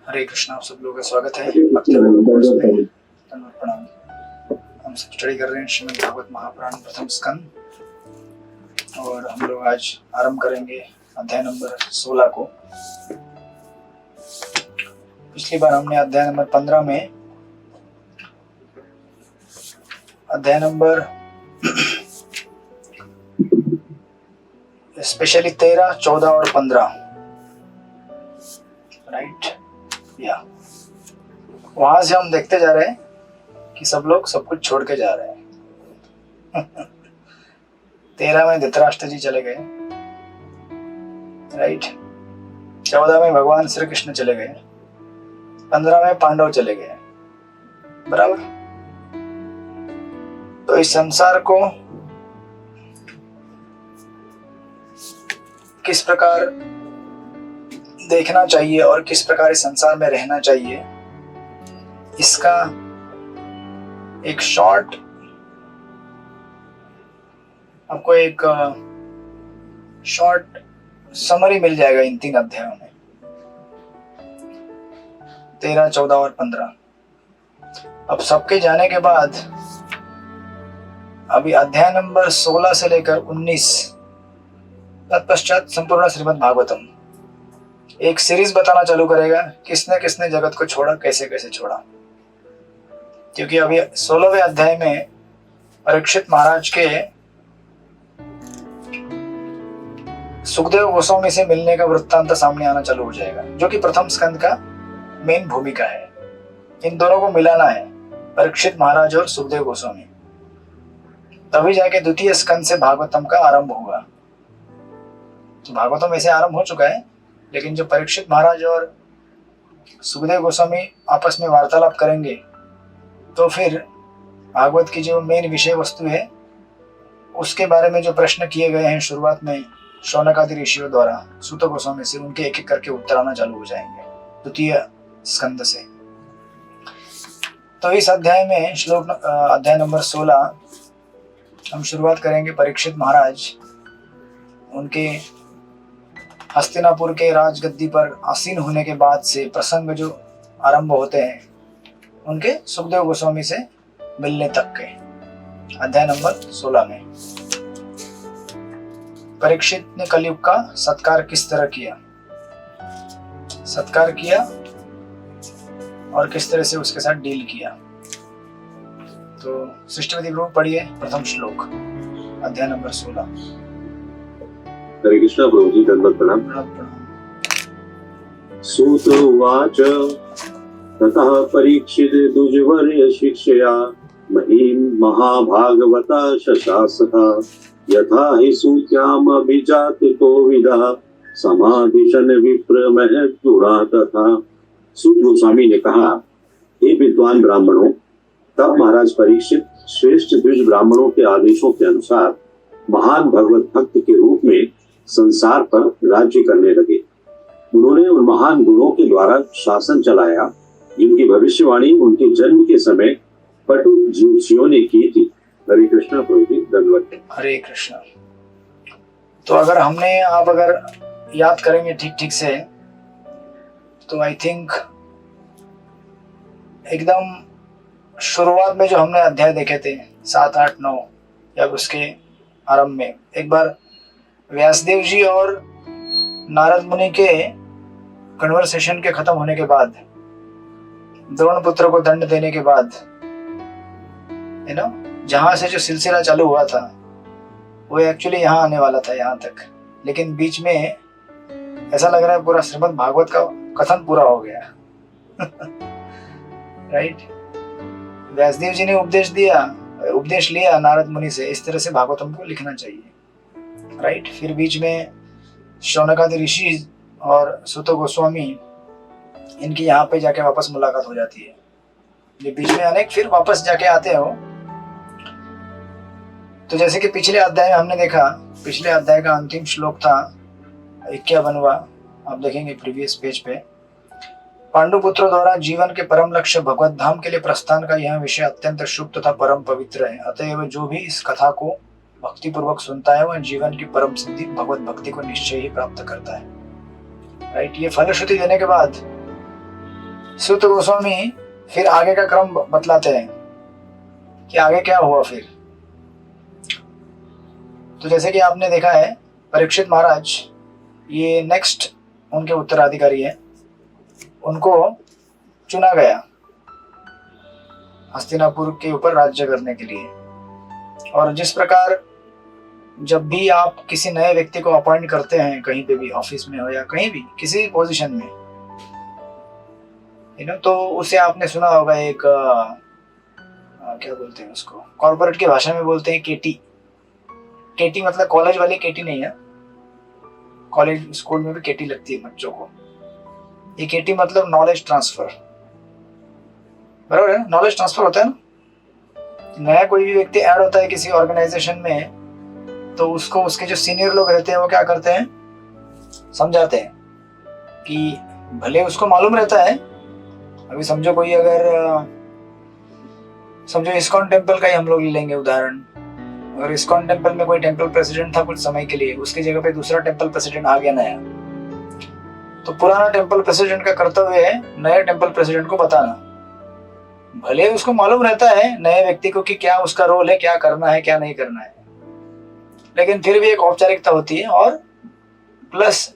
हरे कृष्णा, आप सब लोगों का स्वागत है कोर्स में। प्रणाम। हम सब स्टडी कर रहे हैं श्रीमद् भागवत महापुराण प्रथम स्कंद, और हम लोग आज आरंभ करेंगे अध्याय नंबर 16 को। पिछली बार हमने अध्याय नंबर 15 में अध्याय नंबर स्पेशली 13, 14 और 15 राइट या वहां से हम देखते जा रहे हैं कि सब लोग सब कुछ छोड़ के जा रहे हैं। 13 में धृतराष्ट्र जी चले गए, राइट। 14 में भगवान श्री कृष्ण चले गए, 15 में पांडव चले गए, बराबर। तो इस संसार को किस प्रकार देखना चाहिए और किस प्रकार इस संसार में रहना चाहिए, इसका एक शॉर्ट आपको एक शॉर्ट समरी मिल जाएगा इन 3 अध्यायों में, 13, 14 और 15। अब सबके जाने के बाद अभी अध्याय नंबर 16 से लेकर 19 तत्पश्चात संपूर्ण श्रीमद् भागवतम एक सीरीज बताना चालू करेगा, किसने किसने जगत को छोड़ा, कैसे कैसे छोड़ा। क्योंकि अभी 16वें अध्याय में परीक्षित महाराज के सुखदेव गोस्वामी से मिलने का वृत्तांत सामने आना चालू हो जाएगा, जो कि प्रथम स्कंद का मेन भूमिका है। इन दोनों को मिलाना है, परीक्षित महाराज और सुखदेव गोस्वामी, तभी जाके द्वितीय स्कंद से भागवतम का आरंभ होगा। तो भागवतम ऐसे आरंभ हो चुका है, लेकिन जो परीक्षित महाराज और सुखदेव गोस्वामी आपस में वार्तालाप करेंगे, तो फिर भागवत की जो मेन विषय वस्तु है उसके बारे में जो प्रश्न किए गए हैं शुरुआत में शौनक आदि ऋषियों द्वारा सूत गोस्वामी से, उनके एक एक करके उत्तर आना चालू हो जाएंगे द्वितीय स्कंद से। तो इस अध्याय में श्लोक अध्याय नंबर 16 हम शुरुआत करेंगे परीक्षित महाराज उनके हस्तिनापुर के राजगद्दी पर आसीन होने के बाद से प्रसंग जो आरंभ होते हैं उनके सुखदेव गोस्वामी से मिलने तक के, अध्याय नंबर 16 में परीक्षित ने कलयुग का सत्कार किस तरह किया, सत्कार किया और किस तरह से उसके साथ डील किया। तो सृष्टिपति प्रभु पढ़िए प्रथम श्लोक अध्याय नंबर 16। हरे कृष्णा प्रभु जी, दंडवत प्रणाम। सूत उवाच ततः परीक्षित द्विजवर्य शिक्षया महीं महाभागवता शशासः यथा हि सूत्याम अभिजात कोविदः समाधिशन विप्र महत्तुरा तथा। सूत गोस्वामी ने कहा, हे विद्वान ब्राह्मणों, तब महाराज परीक्षित श्रेष्ठ द्विज ब्राह्मणों के आदेशों के अनुसार महान भगवत भक्त के रूप में संसार पर राज्य करने लगे। उन्होंने उन महान गुणों के द्वारा शासन चलाया जिनकी भविष्यवाणी उनके जन्म के समय पटु ज्योतिषियों ने की थी। हरे कृष्णा प्रभु जी, दंडवत। हरे कृष्णा। तो अगर आप अगर याद करेंगे ठीक ठीक से, तो आई थिंक एकदम शुरुआत में जो हमने अध्याय देखे थे 7, 8, 9 या उसके आरंभ में, एक बार व्यासदेव जी और नारद मुनि के कन्वर्सेशन के खत्म होने के बाद, द्रोण पुत्र को दंड देने के बाद, यू नो, जहां से जो सिलसिला चालू हुआ था वो एक्चुअली यहाँ आने वाला था, यहाँ तक। लेकिन बीच में ऐसा लग रहा है पूरा श्रीमद् भागवत का कथन पूरा हो गया। राइट। व्यासदेव जी ने उपदेश लिया नारद मुनि से, इस तरह से भागवतम को लिखना चाहिए, राइट। फिर बीच में शौनक आदि ऋषि और सूत गोस्वामी, इनकी यहाँ पे जाके वापस मुलाकात हो जाती है। ये बीच में अनेक फिर वापस जाके आते हो। तो जैसे कि पिछले अध्याय में हमने देखा, पिछले अध्याय का अंतिम श्लोक था 51वां, आप देखेंगे प्रीवियस पेज पे। पांडुपुत्रों द्वारा जीवन के परम लक्ष्य भगवत धाम के लिए प्रस्थान का यह विषय अत्यंत शुभ तथा परम पवित्र है। अतएव जो भी इस कथा को भक्ति पूर्वक सुनता है वह जीवन की परम सिद्धि भगवत भक्ति को निश्चय ही प्राप्त करता है। राइट। ये फलश्रुति देने के बाद सूत गोस्वामी फिर आगे का क्रम बतलाते हैं कि आगे क्या हुआ फिर। तो जैसे कि आपने देखा है, परीक्षित महाराज ये नेक्स्ट उनके उत्तराधिकारी है, उनको चुना गया हस्तिनापुर के ऊपर राज्य करने के लिए। और जिस प्रकार जब भी आप किसी नए व्यक्ति को अपॉइंट करते हैं, कहीं पे भी ऑफिस में हो या कहीं भी किसी भी पोजीशन में, तो उसे आपने सुना होगा एक क्या बोलते हैं उसको, कॉर्पोरेट की भाषा में बोलते हैं केटी। केटी मतलब कॉलेज वाली केटी नहीं है, कॉलेज स्कूल में भी केटी लगती है बच्चों को। ये केटी मतलब नॉलेज ट्रांसफर, बराबर है, नॉलेज ट्रांसफर होता है ना। नया कोई भी व्यक्ति ऐड होता है किसी ऑर्गेनाइजेशन में, तो उसको उसके जो सीनियर लोग रहते हैं वो क्या करते हैं, समझाते हैं कि भले उसको मालूम रहता है। अभी समझो कोई अगर समझो इस्कॉन टेम्पल का ही हम लोग ले लेंगे उदाहरण। अगर इस्कॉन टेम्पल में कोई टेम्पल प्रेसिडेंट था कुछ समय के लिए, उसकी जगह पे दूसरा टेम्पल प्रेसिडेंट आ गया नया, तो पुराना टेम्पल प्रेसिडेंट का कर्तव्य है नए टेम्पल प्रेसिडेंट को बताना। भले उसको मालूम रहता है नए व्यक्ति को कि क्या उसका रोल है, क्या करना है क्या नहीं करना है, लेकिन फिर भी एक औपचारिकता होती है। और प्लस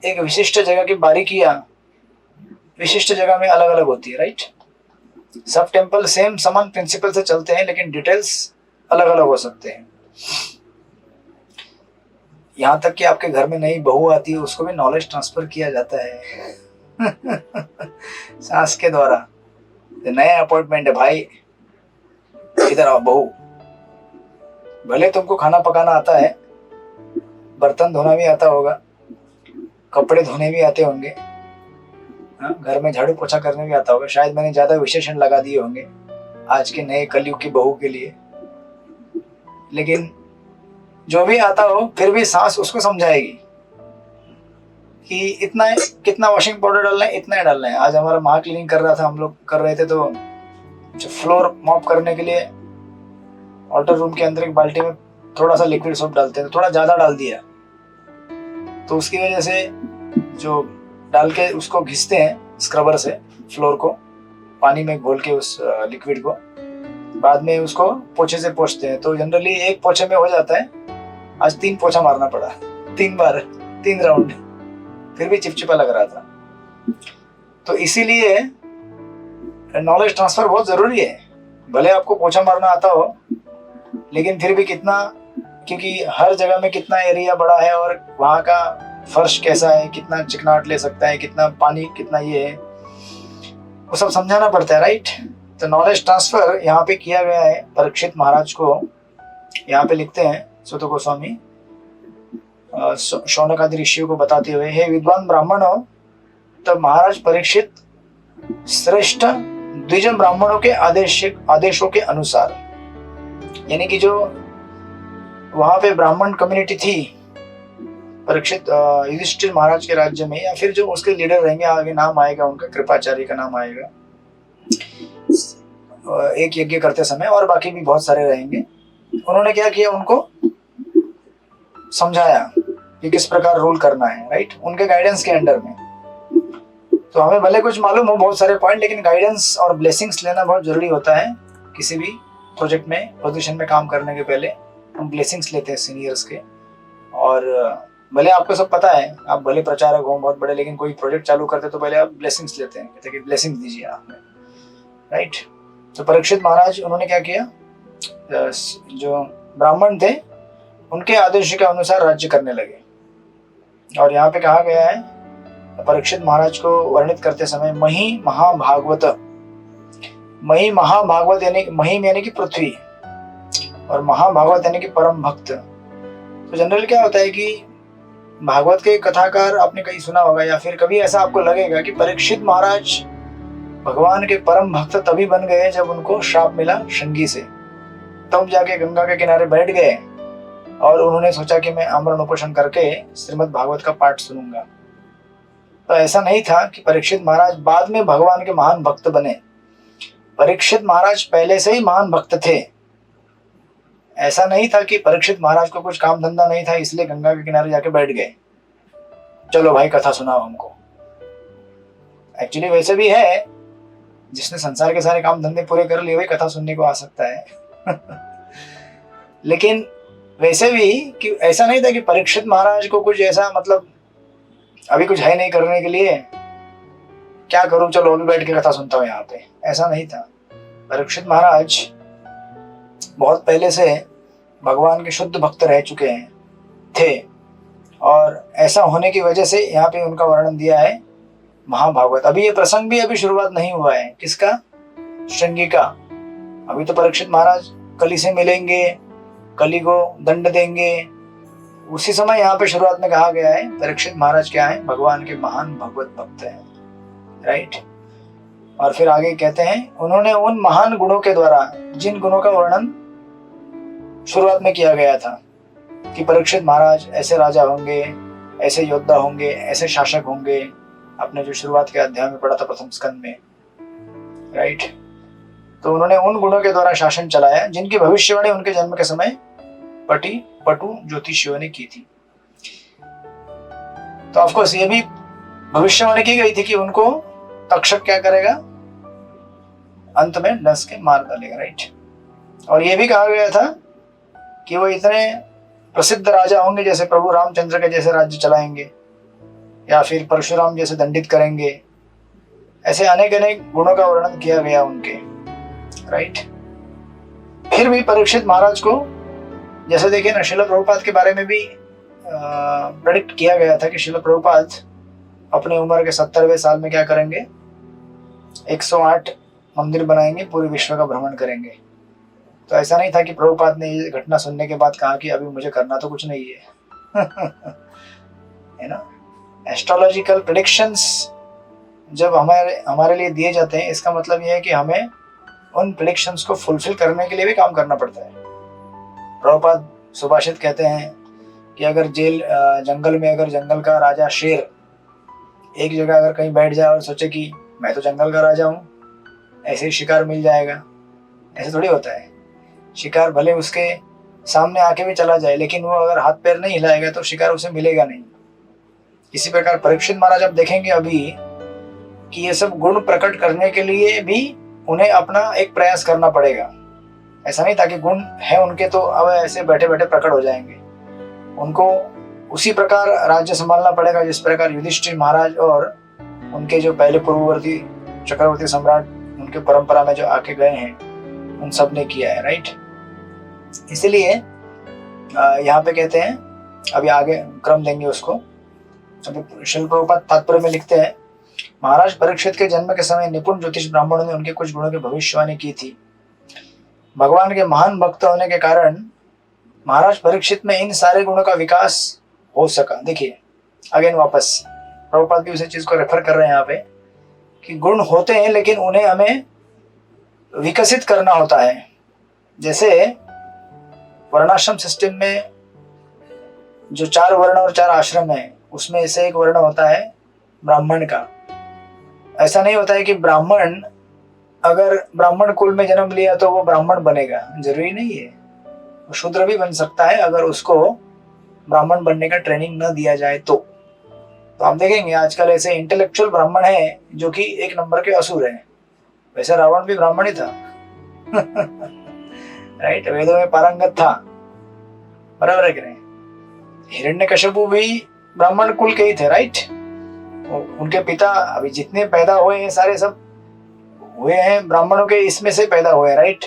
एक विशिष्ट जगह की बारीकियां विशिष्ट जगह में अलग अलग होती है, राइट। सब टेम्पल सेम समान प्रिंसिपल से चलते हैं, लेकिन डिटेल्स अलग अलग हो सकते हैं। यहाँ तक कि आपके घर में नई बहू आती है, उसको भी नॉलेज ट्रांसफर किया जाता है सास के द्वारा। नया अपॉइंटमेंट है भाई, इधर आओ बहू। भले तुमको खाना पकाना आता है, बर्तन धोना भी आता होगा, कपड़े धोने भी आते होंगे, घर में झाड़ू पोछा करने भी आता होगा। शायद मैंने ज्यादा विशेषण लगा दिए होंगे आज के नए कलयुग की बहू के लिए, लेकिन जो भी आता हो फिर भी सास उसको समझाएगी कि इतना है, कितना वॉशिंग पाउडर डालना है, इतना ही डालना है। आज हमारा माँ क्लीनिंग कर रहा था, हम लोग कर रहे थे, तो जो फ्लोर मॉप करने के लिए ऑल्टर रूम के अंदर एक बाल्टी में थोड़ा सा लिक्विड सोप डालते हैं, तो थोड़ा ज्यादा डाल दिया, तो उसकी वजह से जो डाल के उसको घिसते हैं स्क्रबर से फ्लोर को, पानी में घोल के उस लिक्विड को, बाद में उसको पोछे से पोंछते हैं। तो जनरली एक पोछे में हो जाता है, आज 3 पोछा मारना पड़ा, 3 बार 3 राउंड, फिर भी चिपचिपा लग रहा था। तो इसीलिए नॉलेज ट्रांसफर बहुत जरूरी है। भले आपको पोछा मारना आता हो, लेकिन फिर भी कितना, क्योंकि हर जगह में कितना एरिया बड़ा है और वहाँ का फर्श कैसा है, कितना चिकनाहट ले सकता है, कितना पानी, कितना ये है, वो सब समझाना पड़ता है, राइट। तो नॉलेज ट्रांसफर यहाँ पे किया गया है परीक्षित महाराज को। यहाँ पे लिखते हैं सूत गोस्वामी शौनक आदि ऋषियों को बताते हुए, हे विद्वान ब्राह्मणों, तब महाराज परीक्षित श्रेष्ठ द्विज ब्राह्मणों के आदेशों के अनुसार, यानी कि जो वहां पे ब्राह्मण कम्युनिटी थी परीक्षित युधिष्ठिर महाराज के राज्य में, या फिर जो उसके लीडर रहेंगे, आगे नाम आएगा उनका, कृपाचार्य का नाम आएगा एक यज्ञ करते समय, और बाकी भी बहुत सारे रहेंगे। उन्होंने क्या किया, उनको समझाया कि किस प्रकार रूल करना है, राइट, उनके गाइडेंस के अंडर में। तो हमें भले कुछ मालूम हो बहुत सारे पॉइंट, लेकिन गाइडेंस और ब्लेसिंग्स लेना बहुत जरूरी होता है। किसी भी प्रोजेक्ट में, पोजीशन में काम करने के पहले हम ब्लेसिंग्स लेते हैं सीनियर्स के। और भले आपको सब पता है, आप भले प्रचारक हो बहुत बड़े, लेकिन कोई प्रोजेक्ट चालू करते तो पहले आप ब्लेसिंग्स लेते हैं, कहते हैं कि ब्लेसिंग्स दीजिए आपने, राइट। तो परीक्षित महाराज उन्होंने क्या किया, जो ब्राह्मण थे उनके आदेश के अनुसार राज्य करने लगे। और यहाँ पे कहा गया है परीक्षित महाराज को वर्णित करते समय, मही महाभागवत, मही महाभागवत यानी महिम यानी कि पृथ्वी, और महाभागवत यानी कि परम भक्त। तो जनरल क्या होता है कि भागवत के कथाकार आपने कहीं सुना होगा, या फिर कभी ऐसा आपको लगेगा कि परीक्षित महाराज भगवान के परम भक्त तभी बन गए जब उनको श्राप मिला शंगी से, तब जाके गंगा के किनारे बैठ गए और उन्होंने सोचा कि मैं आमरण उपोषण करके श्रीमद् भागवत का पाठ सुनूंगा। तो ऐसा नहीं था कि परीक्षित महाराज बाद में भगवान के महान भक्त बने। परीक्षित महाराज पहले से ही महान भक्त थे। ऐसा नहीं था कि परीक्षित महाराज को कुछ काम धंधा नहीं था इसलिए गंगा के किनारे जाके बैठ गए, चलो भाई कथा सुनाओ हमको। एक्चुअली वैसे भी है, जिसने संसार के सारे काम धंधे पूरे कर लिए वही कथा सुनने को आ सकता है। लेकिन वैसे भी कि ऐसा नहीं था कि परीक्षित महाराज को कुछ ऐसा मतलब अभी कुछ है नहीं करने के लिए, क्या करूं, चलो अभी बैठ के कथा सुनता हूं यहाँ पे, ऐसा नहीं था। परीक्षित महाराज बहुत पहले से भगवान के शुद्ध भक्त रह चुके हैं थे, और ऐसा होने की वजह से यहाँ पे उनका वर्णन दिया है महाभागवत। अभी ये प्रसंग भी अभी शुरुआत नहीं हुआ है, किसका? श्रृंगी का। अभी तो परीक्षित महाराज कली से मिलेंगे, कली को दंड देंगे, उसी समय यहाँ पे शुरुआत में कहा गया है परीक्षित महाराज क्या है? भगवान के महान भगवत भक्त हैं, राइट। और फिर आगे कहते हैं उन्होंने उन महान गुणों के द्वारा, जिन गुणों का वर्णन शुरुआत में किया गया था कि परीक्षित महाराज ऐसे राजा होंगे, ऐसे योद्धा होंगे, ऐसे शासक होंगे, आपने जो शुरुआत के अध्याय में पढ़ा था प्रथम स्कंद में, राइट। तो उन्होंने उन गुणों के द्वारा शासन चलाया जिनकी भविष्यवाणी उनके जन्म के समय पटु ज्योतिषियों ने की थी। तो ऑफकोर्स ये भी भविष्यवाणी की गई थी कि उनको तक्षक क्या करेगा? अंत में डस के मार डालेगा, राइट। और ये भी कहा गया था कि वो इतने प्रसिद्ध राजा होंगे जैसे प्रभु रामचंद्र के जैसे राज्य चलाएंगे, या फिर परशुराम जैसे दंडित करेंगे। ऐसे अनेक अनेक गुणों का वर्णन किया गया उनके, राइट। फिर भी परीक्षित महाराज को जैसे देखिए ना, श्रील प्रभुपाद के बारे में भी प्रेडिक्ट किया गया था कि श्रील प्रभुपाद अपने उम्र के 70वें साल में क्या करेंगे? 108 मंदिर बनाएंगे, पूरे विश्व का भ्रमण करेंगे। तो ऐसा नहीं था कि प्रभुपाद ने ये घटना सुनने के बाद कहा कि अभी मुझे करना तो कुछ नहीं है। है ना, एस्ट्रोलॉजिकल प्रेडिक्शंस जब हमारे लिए दिए जाते हैं, इसका मतलब यह है कि हमें उन प्रेडिक्शंस को फुलफिल करने के लिए भी काम करना पड़ता है। प्रभुपाद सुभाषित कहते हैं कि अगर जंगल में अगर जंगल का राजा शेर एक जगह अगर कहीं बैठ जाए और सोचे कि मैं तो जंगल का राजा हूँ, ऐसे ही शिकार मिल जाएगा, ऐसे थोड़ी होता है। शिकार भले उसके सामने आके भी चला जाए, लेकिन वो अगर हाथ पैर नहीं हिलाएगा तो शिकार उसे मिलेगा नहीं। इसी प्रकार परीक्षित महाराज आप देखेंगे अभी कि ये सब गुण प्रकट करने के लिए भी उन्हें अपना एक प्रयास करना पड़ेगा। ऐसा नहीं था कि गुण है उनके तो अब ऐसे बैठे बैठे प्रकट हो जाएंगे। उनको उसी प्रकार राज्य संभालना पड़ेगा जिस प्रकार युधिष्ठिर महाराज और उनके जो पहले पूर्ववर्ती चक्रवर्ती सम्राट उनके परंपरा में जो आके गए हैं उन सब ने किया है, राइट। इसलिए यहाँ पे कहते हैं, अभी आगे क्रम देंगे उसको। अभी श्रील प्रभुपाद तात्पर्य में लिखते हैं, महाराज परीक्षित के जन्म के समय निपुण ज्योतिष ब्राह्मणों ने उनके कुछ गुणों की भविष्यवाणी की थी। भगवान के महान भक्त होने के कारण महाराज परीक्षित में इन सारे गुणों का विकास हो सका। देखिए अगेन वापस प्रभुपाद भी उसी चीज को रेफर कर रहे हैं यहाँ पे कि गुण होते हैं लेकिन उन्हें हमें विकसित करना होता है। जैसे वर्णाश्रम सिस्टम में जो 4 वर्ण और 4 आश्रम है, उसमें से एक वर्ण होता है ब्राह्मण का। ऐसा नहीं होता है कि ब्राह्मण अगर ब्राह्मण कुल में जन्म लिया तो वो ब्राह्मण बनेगा, जरूरी नहीं है। वो शूद्र भी बन सकता है अगर उसको ब्राह्मण बनने का ट्रेनिंग न दिया जाए तो आप देखेंगे आजकल ऐसे इंटेलेक्चुअल ब्राह्मण है जो कि 1 नंबर के असुर हैं। वैसे रावण भी ब्राह्मण ही था। राइट, वेदों में पारंगत था, बराबर है कि नहीं। हिरण्यकशिपु भी ब्राह्मण कुल के ही थे, राइट। उनके पिता अभी जितने पैदा हुए हैं सारे सब हुए हैं ब्राह्मणों के इसमें से पैदा हुए, राइट।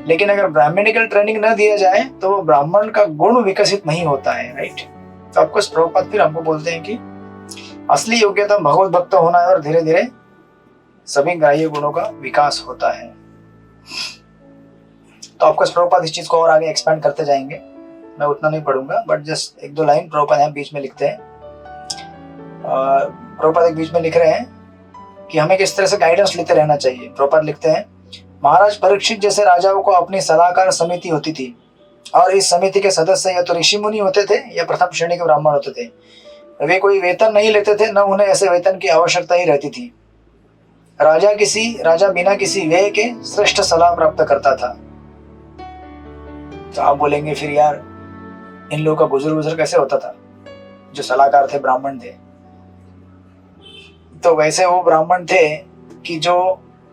लेकिन अगर ब्राह्मणिकल ट्रेनिंग न दिया जाए तो वो ब्राह्मण का गुण विकसित नहीं होता है, राइट। तो आपको प्रभुपाद फिर हमको बोलते हैं कि असली योग्यता भगवत भक्त होना है और धीरे धीरे सभी ग्राह्य गुणों का विकास होता है। तो आपको प्रभुपाद इस चीज को और आगे एक्सपेंड करते जाएंगे, मैं उतना नहीं पढ़ूंगा, बट जस्ट 1-2 लाइन प्रभुपाद यहाँ बीच में लिखते हैं। प्रभुपाद एक बीच में लिख रहे हैं कि हमें किस तरह से गाइडेंस लेते रहना चाहिए। प्रभुपाद लिखते हैं, महाराज परीक्षित जैसे राजाओं को अपनी सलाहकार समिति होती थी और इस समिति के सदस्य या तो ऋषि मुनि होते थे या प्रथम श्रेणी के ब्राह्मण होते थे। वे कोई वेतन नहीं लेते थे, न उन्हें ऐसे वेतन की आवश्यकता ही रहती थी। राजा बिना किसी व्यय के श्रेष्ठ सलाह प्राप्त करता था। तो आप बोलेंगे फिर यार इन लोगों का गुजर कैसे होता था जो सलाहकार थे, ब्राह्मण थे। तो वैसे वो ब्राह्मण थे कि जो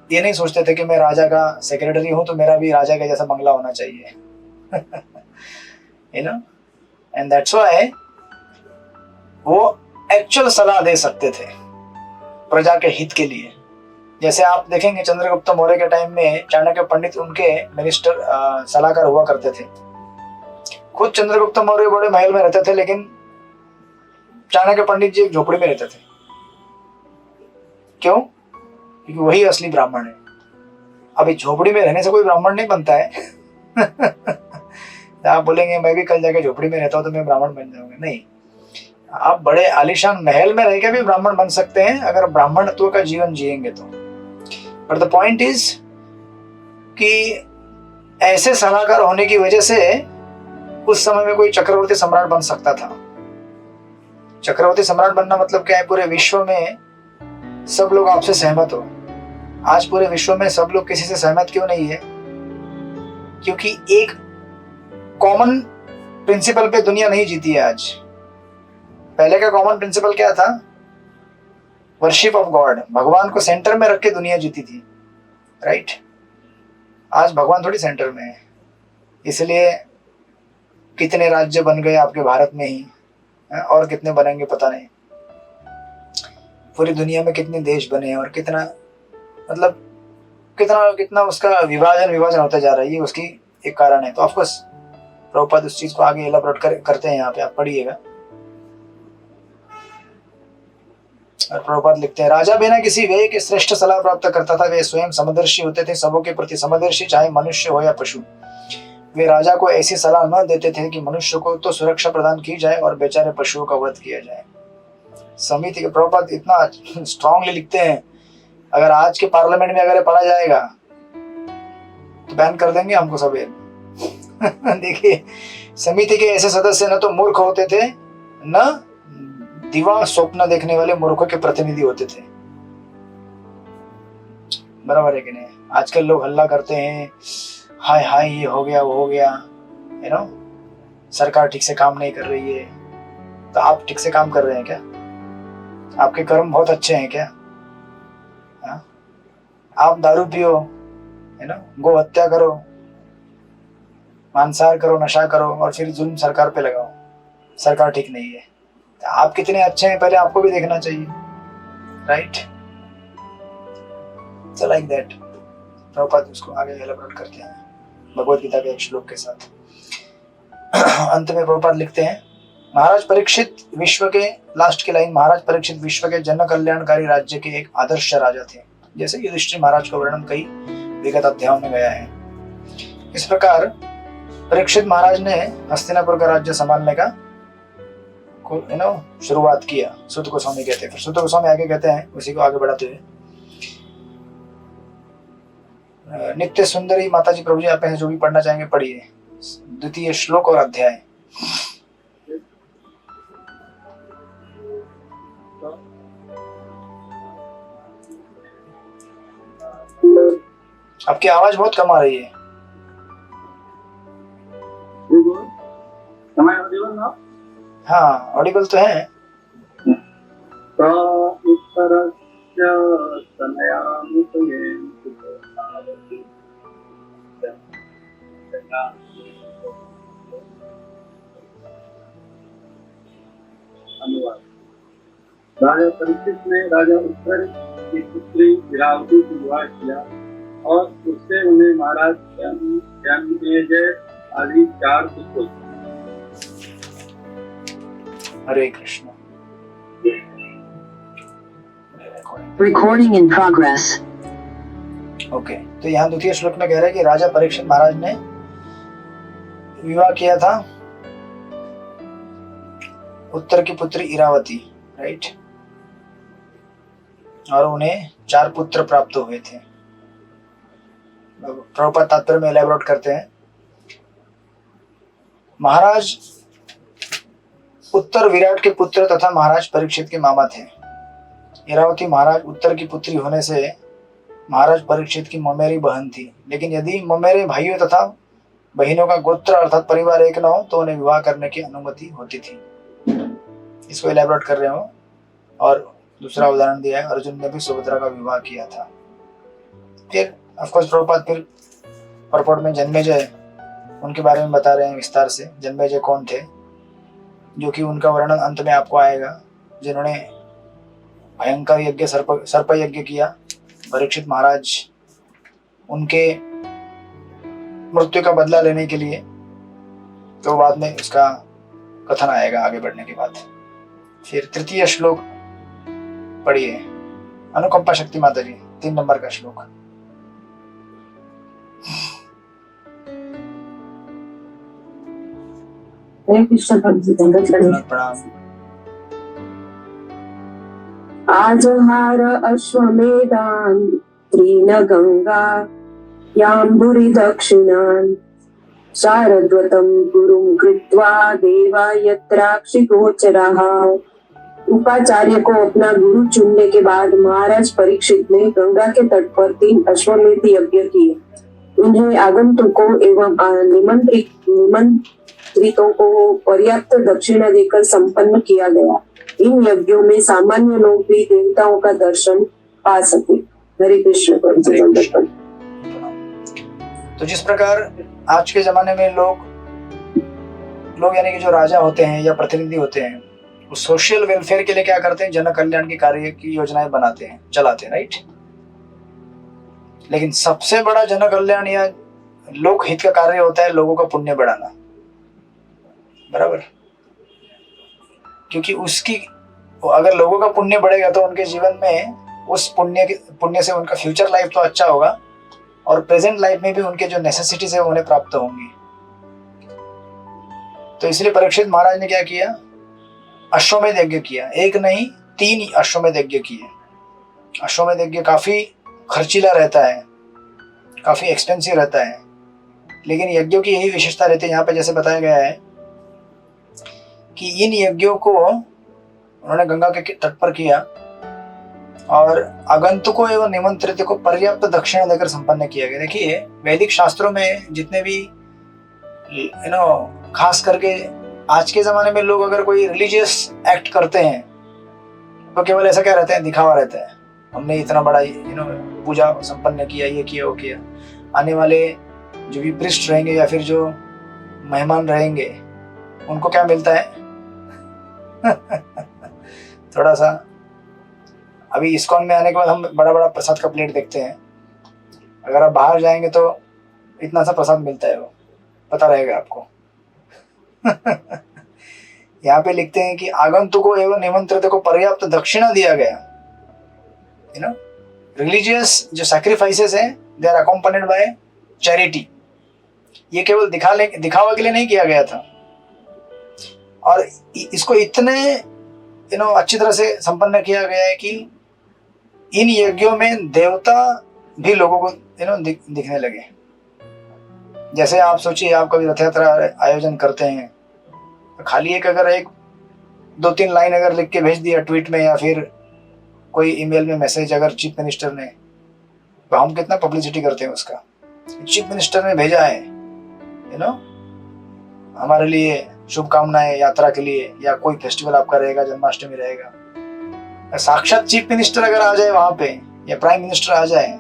ये नहीं सोचते थे कि मैं राजा का सेक्रेटरी हूं तो मेरा भी राजा के जैसा बंगला होना चाहिए। You know, and that's why वो एक्चुअल सलाह दे सकते थे प्रजा के हित के लिए। जैसे आप देखेंगे चंद्रगुप्त मौर्य के टाइम में चाणक्य पंडित उनके मिनिस्टर सलाहकार हुआ करते थे। खुद चंद्रगुप्त मौर्य बड़े महल में रहते थे, लेकिन चाणक्य पंडित जी एक झोपड़ी में रहते थे। क्यों? क्योंकि वही असली ब्राह्मण है। अभी झोपड़ी में रहने से कोई ब्राह्मण नहीं बनता है। आप बोलेंगे मैं भी कल जाके झोपड़ी में रहता हूँ तो मैं ब्राह्मण बन जाऊंगा, नहीं। आप बड़े आलीशान महल में रह के भी ब्राह्मण बन सकते हैं अगर ब्राह्मणत्व का जीवन जिएंगे तो। बट द पॉइंट इज कि ऐसे सलाहकार होने की वजह से उस समय में कोई चक्रवर्ती सम्राट बन सकता था। चक्रवर्ती सम्राट बनना मतलब क्या है? पूरे विश्व में सब लोग आपसे सहमत हो। आज पूरे विश्व में सब लोग किसी से सहमत क्यों नहीं है? क्योंकि एक कॉमन प्रिंसिपल पे दुनिया नहीं जीती है आज। पहले का कॉमन प्रिंसिपल क्या था? वर्शिप ऑफ गॉड, भगवान को सेंटर में रख के दुनिया जीती थी, राइट? आज भगवान थोड़ी सेंटर में है। इसलिए कितने राज्य बन गए आपके भारत में ही, और कितने बनेंगे पता नहीं। पूरी दुनिया में कितने देश बने हैं और कितना, मतलब कितना कितना उसका विभाजन होता जा रहा है, ये उसकी एक कारण है। तो ऑफकोर्स प्रभुपाद उस चीज को आगे एलाबोरेट करते हैं, यहाँ पे आप पढ़िएगा। और प्रभुपाद लिखते हैं, राजा बिना किसी व्यय के श्रेष्ठ सलाह प्राप्त करता था। वे स्वयं समदर्शी होते थे, सबों के प्रति समदर्शी, चाहे मनुष्य हो या पशु। वे राजा को ऐसी सलाह न देते थे कि मनुष्य को तो सुरक्षा प्रदान की जाए और बेचारे पशुओं का वध किया जाए। समिति के प्रभुपाद इतना स्ट्रांगली लिखते हैं, अगर आज के पार्लियामेंट में अगर पढ़ा जाएगा तो बैन कर देंगे हमको सब। देखिए, समिति के ऐसे सदस्य न तो मूर्ख होते थे, न दीवार स्वप्न देखने वाले मूर्खों के प्रतिनिधि होते थे। बराबर है कि नहीं? आजकल लोग हल्ला करते हैं, हाय हाय ये हो गया वो हो गया, यू नो, सरकार ठीक से काम नहीं कर रही है। तो आप ठीक से काम कर रहे हैं क्या? आपके कर्म बहुत अच्छे हैं क्या? हाँ? आप दारू पियो, है ना, गो हत्या करो, मांसाहार करो, नशा करो और फिर जुल्म सरकार पे लगाओ, सरकार ठीक नहीं है। तो आप कितने अच्छे हैं पहले आपको भी देखना चाहिए, right? So like that Prabhupada उसको आगे एलाबोरेट करते हैं भगवत गीता के एक श्लोक के साथ। अंत में प्रभुपाद लिखते हैं, महाराज परीक्षित विश्व के, लास्ट की लाइन, महाराज परीक्षित विश्व के जन कल्याणकारी राज्य के एक आदर्श राजा थे, जैसे युधिष्ठिर महाराज का वर्णन कई विगत अध्यायों में गया है। इस प्रकार परीक्षित महाराज ने हस्तिनापुर का राज्य संभालने का शुरुआत किया। सुत गोस्वामी कहते हैं, फिर सुत गोस्वामी आगे कहते हैं, उसी को आगे बढ़ाते हुए, नित्य सुंदरी माताजी प्रभु जी आप हैं, जो भी पढ़ना चाहेंगे पढ़िए, द्वितीय श्लोक और अध्याय। आपकी आवाज बहुत कम आ रही है। हाँ, ऑडिबल तो है। अनुवाद। राजा परीक्षित ने राजा उत्तर की पुत्री इरावती से विवाह किया और उससे उन्हें महाराज जन्मेजय आदि 4 पुत्र। Hare Krishna. Recording in progress. Okay, तो यहाँ द्वितीय श्लोक में कह रहे हैं कि राजा परीक्षित महाराज ने विवाह किया था उत्तर की पुत्री इरावती, राइट? और उन्हें 4 पुत्र प्राप्त हुए थे। प्रभुपाद तात्पर्य में एलैबोरेट करते हैं, महाराज उत्तर विराट के पुत्र तथा महाराज परीक्षित के मामा थे। इरावती महाराज उत्तर की पुत्री होने से महाराज परीक्षित की ममेरी बहन थी, लेकिन यदि ममेरे भाइयों तथा बहनों का गोत्र अर्थात परिवार एक न हो तो उन्हें विवाह करने की अनुमति होती थी। इसको एलैबोरेट कर रहे हो। और दूसरा उदाहरण दिया है, अर्जुन ने भी सुभद्रा का विवाह किया था। फिर ऑफकोर्स प्रभुपाद फिर परपोर्ट में जन्मेजय उनके बारे में बता रहे हैं विस्तार से। जन्मेजय कौन थे, जो कि उनका वर्णन अंत में आपको आएगा, जिन्होंने भयंकर यज्ञ सर्प यज्ञ किया। परीक्षित महाराज उनके मृत्यु का बदला लेने के लिए, तो बाद में इसका कथन आएगा आगे बढ़ने के बाद। फिर तृतीय श्लोक पढ़िए, अनुकंपा शक्ति माता जी, 3 नंबर का श्लोक। हरे कृष्ण प्रणाम। आजहार अश्वमेधान त्रीन गंगा याम्बुरी दक्षिणान शारद्वतं गुरुं कृत्वा देवा यत्राक्षि गोचराः। उपाचार्य को अपना गुरु चुनने के बाद महाराज परीक्षित ने गंगा के तट पर 3 अश्वमेध यज्ञ किए। उन्हें आगंतुकों एवं निमंत्रितों को पर्याप्त दक्षिणा देकर संपन्न किया गया। इन यज्ञों में सामान्य लोग भी देवताओं का दर्शन पा सके। हरे कृष्ण। तो जिस प्रकार आज के जमाने में लोग यानी कि जो राजा होते हैं या प्रतिनिधि होते हैं, वो सोशल वेलफेयर के लिए क्या करते हैं, जन कल्याण की कार्य की योजनाएं बनाते हैं, चलाते हैं, राइट। लेकिन सबसे बड़ा जन कल्याण या लोक हित का कार्य होता है लोगों का पुण्य बढ़ाना, बराबर। क्योंकि अगर लोगों का पुण्य बढ़ेगा तो उनके जीवन में उस पुण्य से उनका फ्यूचर लाइफ तो अच्छा होगा, और प्रेजेंट लाइफ में भी उनके जो नेसेसिटीज है वो उन्हें प्राप्त होंगी। तो इसलिए परीक्षित महाराज ने क्या किया, अश्वमेध यज्ञ किया। 1 नहीं 3 अश्वमेध यज्ञ किए। अश्वमेध यज्ञ काफी खर्चीला रहता है, काफी एक्सपेंसिव रहता है, लेकिन यज्ञों की यही विशेषता रहती है। यहाँ पे जैसे बताया गया है कि इन यज्ञों को उन्होंने गंगा के तट पर किया और आगंतुकों एवं निमंत्रित को पर्याप्त दक्षिणा देकर संपन्न किया गया। देखिए वैदिक शास्त्रों में जितने भी खास करके आज के जमाने में लोग अगर कोई रिलीजियस एक्ट करते हैं तो केवल ऐसा क्या रहता है, दिखावा रहता है। हमने इतना बड़ा पूजा संपन्न किया, ये किया वो किया। आने वाले जो भी पृष्ठ रहेंगे या फिर जो मेहमान रहेंगे उनको क्या मिलता है थोड़ा सा। अभी इस्कॉन में आने के बाद हम बड़ा बड़ा प्रसाद का प्लेट देखते हैं, अगर आप बाहर जाएंगे तो इतना सा प्रसाद मिलता है, वो पता रहेगा आपको यहाँ पे लिखते हैं कि आगंतुकों एवं निमंत्रित को पर्याप्त दक्षिणा दिया गया। रिलीजियस जो सैक्रिफाइसेस हैं they are accompanied by charity. ये केवल दिखावा के लिए नहीं किया गया था, और इसको इतने अच्छी तरह से संपन्न किया गया है कि इन यज्ञों में देवता भी लोगों को दिखने लगे। जैसे आप सोचिए, आप कभी रथ यात्रा आयोजन करते हैं तो खाली अगर 1-2-3 लाइन अगर लिख के भेज दिया ट्वीट में या फिर कोई ईमेल में मैसेज अगर चीफ मिनिस्टर ने, तो हम कितना पब्लिसिटी करते हैं उसका। चीफ मिनिस्टर ने भेजा है हमारे लिए शुभकामनाएं यात्रा के लिए, या कोई फेस्टिवल आपका रहेगा, जन्माष्टमी रहेगा, साक्षात चीफ मिनिस्टर अगर आ जाए वहां पे या प्राइम मिनिस्टर आ जाए,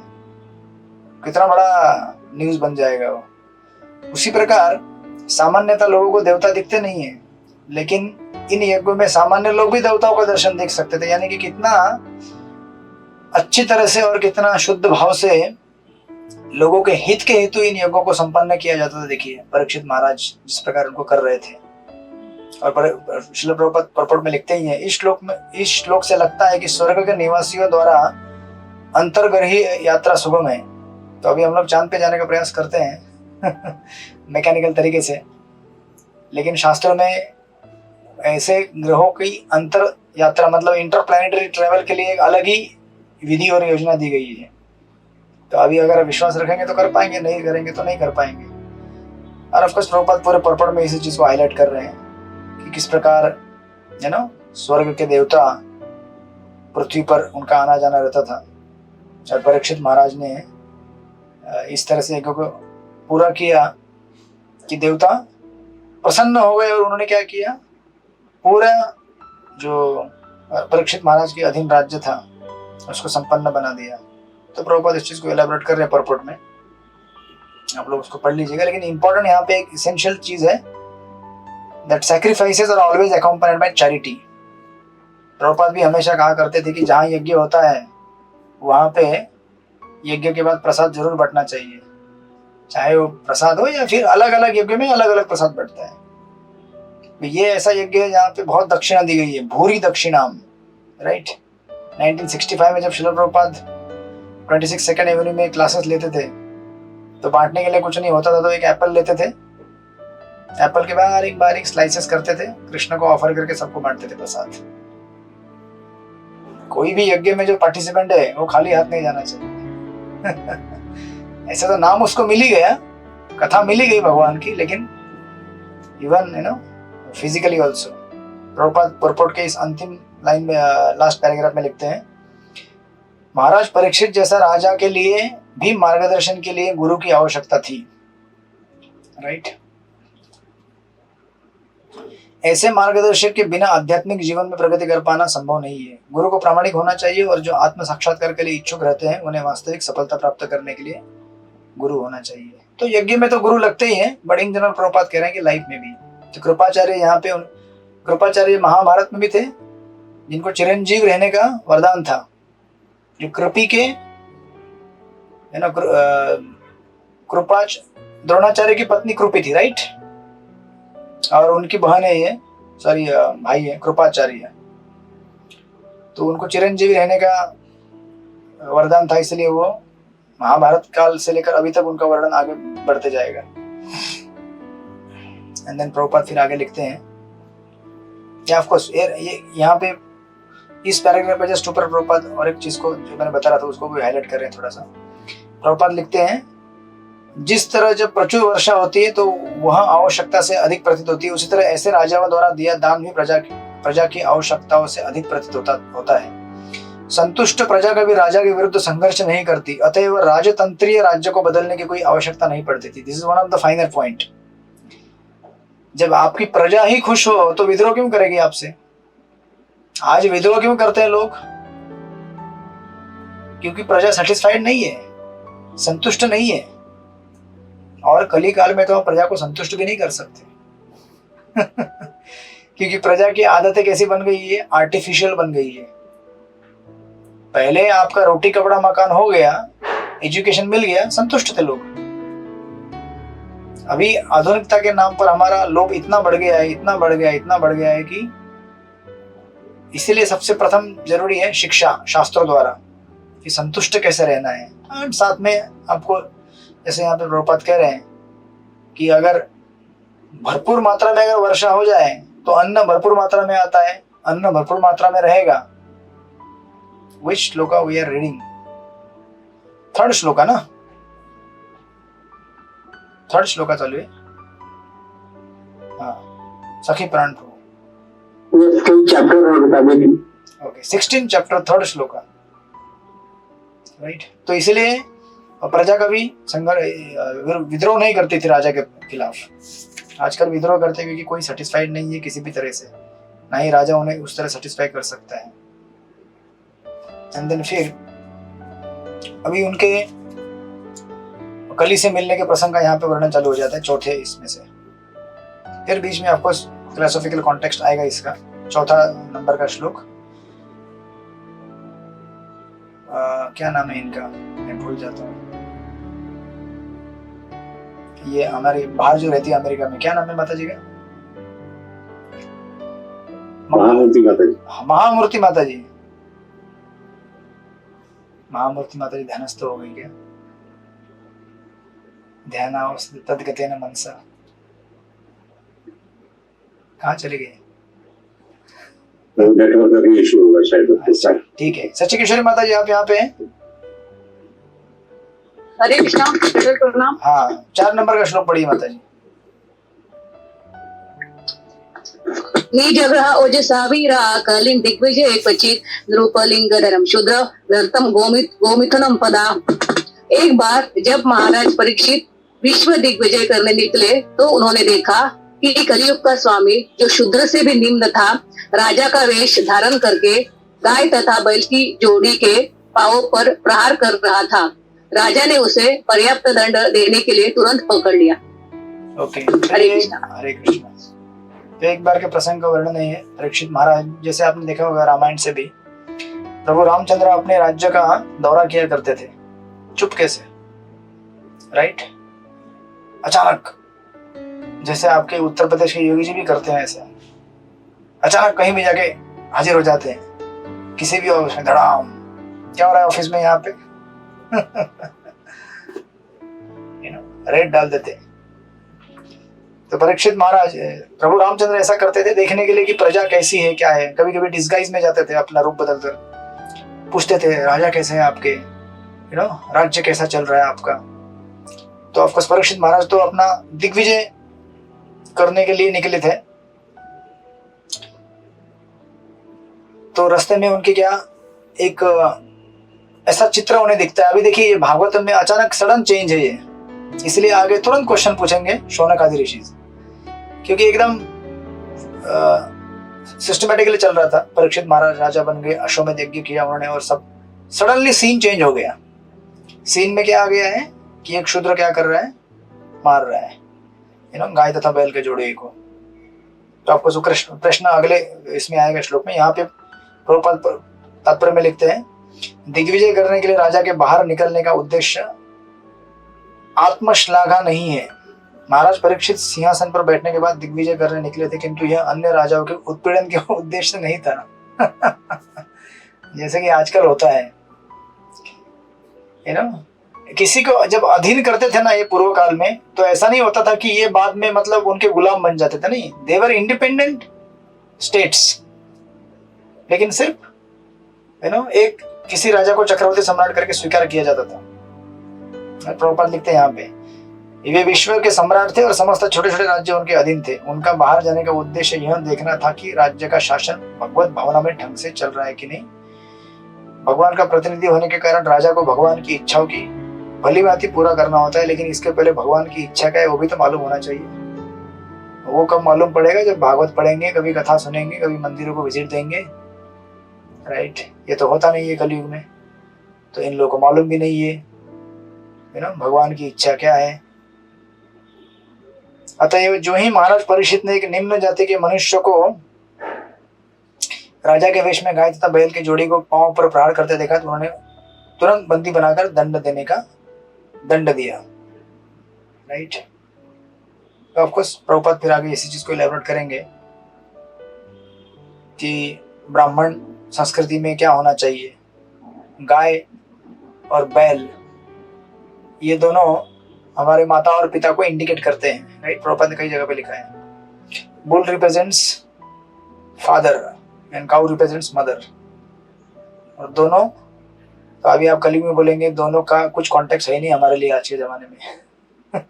कितना बड़ा न्यूज बन जाएगा वो। उसी प्रकार सामान्यतः लोगों को देवता दिखते नहीं है, लेकिन इन यज्ञों में सामान्य लोग भी देवताओं का दर्शन देख सकते थे। यानी कि कितना अच्छी तरह से और कितना शुद्ध भाव से लोगों के हित के हेतु इन यज्ञों को संपन्न किया जाता था। देखिए परीक्षित महाराज जिस प्रकार उनको कर रहे थे, और श्रील प्रभुपाद परपोर्ट में लिखते ही हैं, इस श्लोक से लगता है कि स्वर्ग के निवासियों द्वारा अंतर्गर्ही यात्रा सुगम है। तो अभी हम लोग चांद पे जाने का प्रयास करते हैं मैकेनिकल तरीके से, लेकिन शास्त्रों में ऐसे ग्रहों की अंतर यात्रा मतलब इंटरप्लैनेटरी ट्रेवल के लिए एक अलग ही विधि और योजना दी गई है। तो अभी अगर विश्वास रखेंगे तो कर पाएंगे, नहीं करेंगे तो नहीं कर पाएंगे। और ऑफ कोर्स प्रभुपाद पूरे पर्पट में इसी चीज को हाईलाइट कर रहे हैं कि किस प्रकार स्वर्ग के देवता पृथ्वी पर उनका आना जाना रहता था। और परीक्षित महाराज ने इस तरह से यज्ञ को पूरा किया कि देवता प्रसन्न हो गए, और उन्होंने क्या किया, पूरा जो और परीक्षित महाराज के अधीन राज्य था, उसको संपन्न बना दिया। तो प्रभुपाद इस चीज को एलाबोरेट कर रहे हैं परपोर्ट में, आप लोग उसको पढ़ लीजिएगा। लेकिन इंपॉर्टेंट यहाँ पे एक इसेंशियल चीज है, that sacrifices are always accompanied by charity. Prabhupada भी हमेशा कहा करते थे कि जहाँ यज्ञ होता है वहां पे यज्ञ के बाद प्रसाद जरूर बंटना चाहिए, चाहे वो प्रसाद हो या फिर अलग अलग यज्ञ में अलग अलग प्रसाद बंटता है। ये ऐसा यज्ञ है जहाँ पे बहुत दक्षिणा दी गई है, भूरी दक्षिणाम, राइट। 1965 में जब श्रील प्रभुपाद 26 सेकंड एवेन्यू में क्लासेस लेते थे तो बांटने के लिए कुछ नहीं होता था, तो एक एप्पल लेते थे, एप्पल के बारीक बारीक स्लाइसेस करते थे, कृष्ण को ऑफर करके सबको बांटते थे प्रसाद। कोई भी यज्ञ में जो पार्टिसिपेंट है वो खाली हाथ नहीं जाना चाहिए। ऐसे तो नाम उसको मिल ही गया, कथा मिल ही गई भगवान की, लेकिन even physically also. Prabhupada purport के इस अंतिम लाइन में, लास्ट पैराग्राफ में लिखते हैं, महाराज परीक्षित जैसा राजा के लिए भी मार्गदर्शन के लिए गुरु की आवश्यकता थी, राइट। ऐसे मार्गदर्शक के बिना आध्यात्मिक जीवन में प्रगति कर पाना संभव नहीं है। गुरु को प्रामाणिक होना चाहिए और जो आत्म साक्षात्कार के लिए इच्छुक रहते हैं उन्हें वास्तविक सफलता प्राप्त करने के लिए गुरु होना चाहिए। तो यज्ञ में तो गुरु लगते ही हैं, बट इन जनरल प्रभुपाद कह रहे हैं कि लाइफ में भी। तो कृपाचार्य यहाँ पे, कृपाचार्य महाभारत में भी थे जिनको चिरंजीव रहने का वरदान था, जो कृपी के द्रोणाचार्य की पत्नी कृपी थी, राइट, और उनकी बहन है ये, सॉरी भाई है कृपाचार्य, तो उनको चिरंजीवी रहने का वरदान था, इसलिए वो महाभारत काल से लेकर अभी तक उनका वर्णन आगे बढ़ते जाएगा। एंड देन प्रभुपाद फिर आगे लिखते हैं, या ऑफ कोर्स ये यहाँ पे इस पैराग्राफ पे जस्ट ऊपर प्रभुपाद और एक चीज को जो मैंने बता रहा था उसको भी हाईलाइट कर रहे हैं थोड़ा सा। प्रभुपाद लिखते हैं, जिस तरह जब प्रचुर वर्षा होती है तो वह आवश्यकता से अधिक प्रतीत होती है, उसी तरह ऐसे राजाओं द्वारा दिया दान भी प्रजा की आवश्यकताओं से अधिक प्रतीत होता है। संतुष्ट प्रजा कभी राजा के विरुद्ध संघर्ष नहीं करती, अतएव राजतंत्रीय राज्य को बदलने की कोई आवश्यकता नहीं पड़ती थी। This is one of the final point. जब आपकी प्रजा ही खुश हो तो विद्रोह क्यों करेगी आपसे? आज विद्रोह क्यों करते हैं लोग? क्योंकि प्रजा सेटिस्फाइड नहीं है, संतुष्ट नहीं है, और कली काल में तो आप प्रजा को संतुष्ट भी नहीं कर सकते। क्योंकि प्रजा की आदतें कैसी बन गई है? आर्टिफिशियल बन गई है। पहले आपका रोटी कपड़ा मकान हो गया, एजुकेशन मिल गया, संतुष्ट थे लोग। अभी आधुनिकता के नाम पर हमारा लोभ इतना बढ़ गया है, इतना बढ़ गया है कि इसीलिए सबसे प्रथम जरूरी है शिक्षा शास्त्रों द्वारा कि संतुष्ट कैसे रहना है। और साथ में आपको जैसे यहाँ पे प्रभुपाद कह रहे हैं कि अगर भरपूर मात्रा में अगर वर्षा हो जाए तो अन्न भरपूर मात्रा में आता है, अन्न भरपूर मात्रा में रहेगा। Which shloka we are reading? Third shloka ना, थर्ड श्लोका चालू है। हाँ, सखी प्राण प्रभु। Okay, 16 chapter third shloka, right. तो इसलिए प्रजा कभी विद्रोह नहीं करती थी राजा के खिलाफ। आजकल विद्रोह करते क्योंकि कोई सेटिस्फाइड नहीं है किसी भी तरह से, ना ही राजा उन्हें उस तरह सेटिस्फाई कर सकता है। एंड देन फिर अभी उनके कली से मिलने के प्रसंग का यहाँ पे वर्णन चालू हो जाता है चौथे इसमें से। फिर बीच में ऑफकोर्स फिलोसॉफिकल कॉन्टेक्स्ट आएगा इसका, चौथा नंबर का श्लोक। क्या नाम है इनका, मैं भूल जाता हूँ। ये हमारी बाहर जो रहती है अमेरिका में, क्या नाम है माता जी का? महामूर्ति माता जी। महामूर्ति माता जी, महामूर्ति माता जी ध्यानस्थ हो गई क्या? ध्यानावस्थ तद्गतेन मनसा, कहाँ चले गए? ठीक है, सच्ची किशोरी माता जी आप यहाँ पे हैं? हरे कृष्णा, प्रणाम। हाँ, 4 नंबर का श्लोक पढ़िए माता जी। निजग्रह ओजसा वीरा कलिं दिग्विजय क्वचित नृपलिंगधरम शूद्र व्यर्थम गोमिथुनम पदा। एक बार जब महाराज परीक्षित विश्व दिग्विजय करने निकले तो उन्होंने देखा कि कलयुग का स्वामी जो शूद्र से भी निम्न था, राजा का वेश धारण करके गाय तथा बैल की जोड़ी के पांवों पर प्रहार कर रहा था। राजा ने उसे पर्याप्त दंड देने के लिए तुरंत पकड़ लिया। ओके, हरे कृष्णा। हरे कृष्णा। तो एक बार के प्रसंग का वर्णन है परीक्षित महाराज। जैसे आपने देखा होगा रामायण से भी, प्रभु रामचंद्र अपने राज्य का दौरा किया करते थे चुपके से, राइट। अचानक, जैसे आपके उत्तर प्रदेश के योगी जी भी करते हैं ऐसे, अचानक कहीं भी जाके हाजिर हो जाते हैं किसी भी ऑफिस में। धड़ाम, क्या हो रहा है ऑफिस में यहाँ पे रेड डाल देते। तो परीक्षित महाराज, प्रभु रामचंद्र ऐसा करते थे देखने के लिए कि प्रजा कैसी है, क्या है। कभी कभी डिस्गाइज में जाते थे, अपना रूप बदलकर पूछते थे राजा कैसे हैं आपके, राज्य कैसा चल रहा है आपका। तो ऑफकोर्स परीक्षित महाराज तो अपना दिग्विजय करने के लिए निकले थे। तो रास्ते में उनके क्या एक ऐसा चित्र उन्हें दिखता है। अभी देखिए ये भागवत में अचानक सडन चेंज है ये, इसलिए आगे तुरंत क्वेश्चन पूछेंगे शौनक आदि ऋषि, क्योंकि एकदम सिस्टमेटिकली चल रहा था। परीक्षित महाराज राजा बन गए, अश्वमेध यज्ञ किया उन्होंने, और सब सडनली सीन चेंज हो गया। सीन में क्या आ गया है कि एक शूद्र क्या कर रहा है, मार रहा है गाय तथा बैल के जोड़े को। तो आपको प्रश्न अगले इसमें आएगा श्लोक में। यहाँ पे प्रभुपाद तात्पर्य में लिखते हैं, दिग्विजय करने के लिए राजा के बाहर निकलने का उद्देश्य आत्मश्लाघा नहीं है। महाराज परीक्षित सिंहासन पर बैठने के बाद दिग्विजय करने निकले थे, किंतु यह अन्य राजाओं के उत्पीड़न के उद्देश्य नहीं था जैसे कि आजकल होता है किसी को जब अधीन करते थे ना ये पूर्व काल में, तो ऐसा नहीं होता था कि ये बाद में मतलब उनके गुलाम बन जाते थे, नहीं। देवर इंडिपेंडेंट स्टेट्स, लेकिन सिर्फ एक किसी राजा को चक्रवर्ती सम्राट करके स्वीकार किया जाता था। प्रभुपाद लिखते हैं यहाँ पे, वे विश्व के सम्राट थे और समस्त छोटे छोटे राज्य उनके अधीन थे। उनका बाहर जाने का उद्देश्य यह देखना था कि राज्य का शासन भगवत भावना में ढंग से चल रहा है कि नहीं। भगवान का प्रतिनिधि होने के कारण राजा को भगवान की इच्छाओं की भली भांति पूरा करना होता है, लेकिन इसके पहले भगवान की इच्छा क्या है वो भी तो मालूम होना चाहिए। वो कब मालूम पड़ेगा, जब भागवत पढ़ेंगे, कभी कथा सुनेंगे, कभी मंदिरों को विजिट देंगे, राइट। ये तो होता नहीं है कलयुग में, तो इन लोगों को मालूम भी नहीं है भगवान की इच्छा क्या है। अतएव जो ही महाराज परीक्षित ने एक निम्न जाति के मनुष्य को राजा के वेश में गाय तथा बैल के जोड़ी को पांव पर प्रहार करते देखा, तो उन्होंने तुरंत बंदी बनाकर दंड देने का दंड दिया, राइट। तो ऑफकोर्स प्रभुपाद फिर आगे इसी चीज को इलेबोरेट करेंगे कि ब्राह्मण संस्कृति में क्या होना चाहिए। गाय और बैल ये दोनों हमारे माता और पिता को इंडिकेट करते हैं, राइट। प्रभुपाद ने कई जगह पे लिखा है, bull represents father and cow represents mother. और दोनों, तो अभी आप कलयुग में बोलेंगे दोनों का कुछ कॉन्टेक्स्ट है नहीं हमारे लिए आज के जमाने में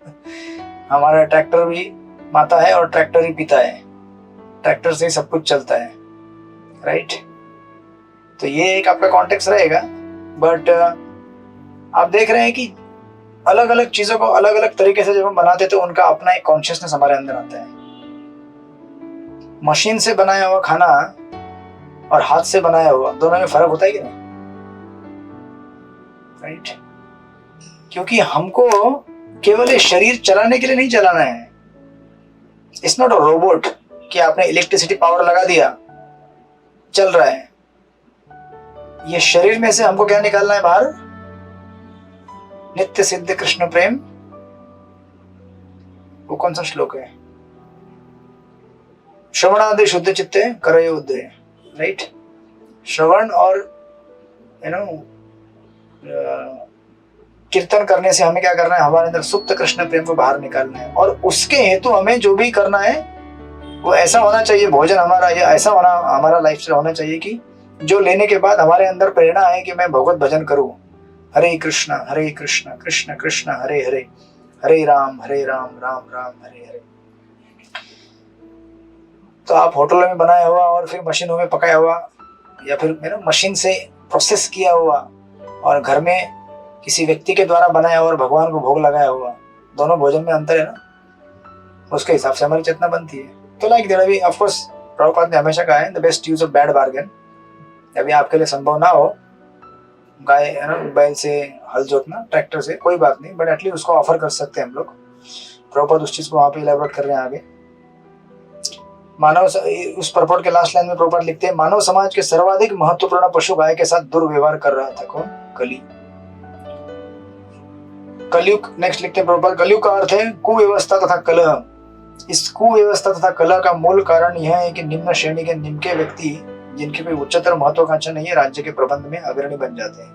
हमारा ट्रैक्टर भी माता है और ट्रैक्टर ही पिता है, ट्रैक्टर से ही सब कुछ चलता है, राइट। तो ये एक आपका कॉन्टेक्स्ट रहेगा। बट आप देख रहे हैं कि अलग अलग चीजों को अलग अलग तरीके से जब हम बनाते तो उनका अपना एक कॉन्शियसनेस हमारे अंदर आता है। मशीन से बनाया हुआ खाना और हाथ से बनाया हुआ, दोनों में फर्क होता है कि नहीं, राइट। क्योंकि हमको केवल ये शरीर चलाने के लिए नहीं चलाना है। इट्स नॉट अ रोबोट कि आपने इलेक्ट्रिसिटी पावर लगा दिया चल रहा है। ये शरीर में से हमको क्या निकालना है बाहर, नित्य सिद्ध कृष्ण प्रेम। वो कौन सा श्लोक है, श्रवणादि शुद्ध चित्ते करयो उदय, राइट। श्रवण और कीर्तन करने से हमें क्या करना है, हमारे अंदर सुप्त कृष्ण प्रेम को बाहर निकालना है। और उसके हेतु हमें जो भी करना है वो ऐसा होना चाहिए, भोजन हमारा या ऐसा होना, हमारा लाइफस्टाइल होना चाहिए कि जो लेने के बाद हमारे अंदर प्रेरणा है कि मैं भगवत भजन करूं। हरे कृष्ण कृष्ण कृष्ण हरे हरे, हरे राम राम राम हरे हरे। तो आप होटलों में बनाया हुआ और फिर मशीनों में पकाया हुआ या फिर मशीन से प्रोसेस किया हुआ और घर में किसी व्यक्ति के द्वारा बनाया हुआ और भगवान को भोग लगाया हुआ, दोनों भोजन में अंतर है ना। उसके हिसाब से हमारी चेतना बनती है। तो लाइक दैट अभी ऑफ कोर्स प्रभुपाद ने हमेशा कहा है the best use of bad bargain. अभी आपके लिए संभव ना हो गाय है ना बैल से हल जोतना, ट्रैक्टर से, कोई बात नहीं, बट एटलीस्ट उसको ऑफर कर सकते हैं हम लोग। प्रभुपाद उस चीज को वहां पे इलेबोरेट कर रहे हैं आगे। मानव उस परपोर्ट के लास्ट लाइन में प्रभुपाद लिखते हैं मानव समाज के सर्वाधिक महत्वपूर्ण पशु गाय के साथ दुर्व्यवहार कर रहा था। कौन? कली। कलयुग नेक्स्ट लिखते हैं प्रभुपाद, कलयुग का अर्थ है कुव्यवस्था तथा कलह। इस कुव्यवस्था तथा कलह का मूल कारण यह है कि निम्न श्रेणी के निम्न व्यक्ति जिनकी कोई उच्चतर महत्वाकांक्षा नहीं है राज्य के प्रबंध में अग्रणी बन जाते हैं।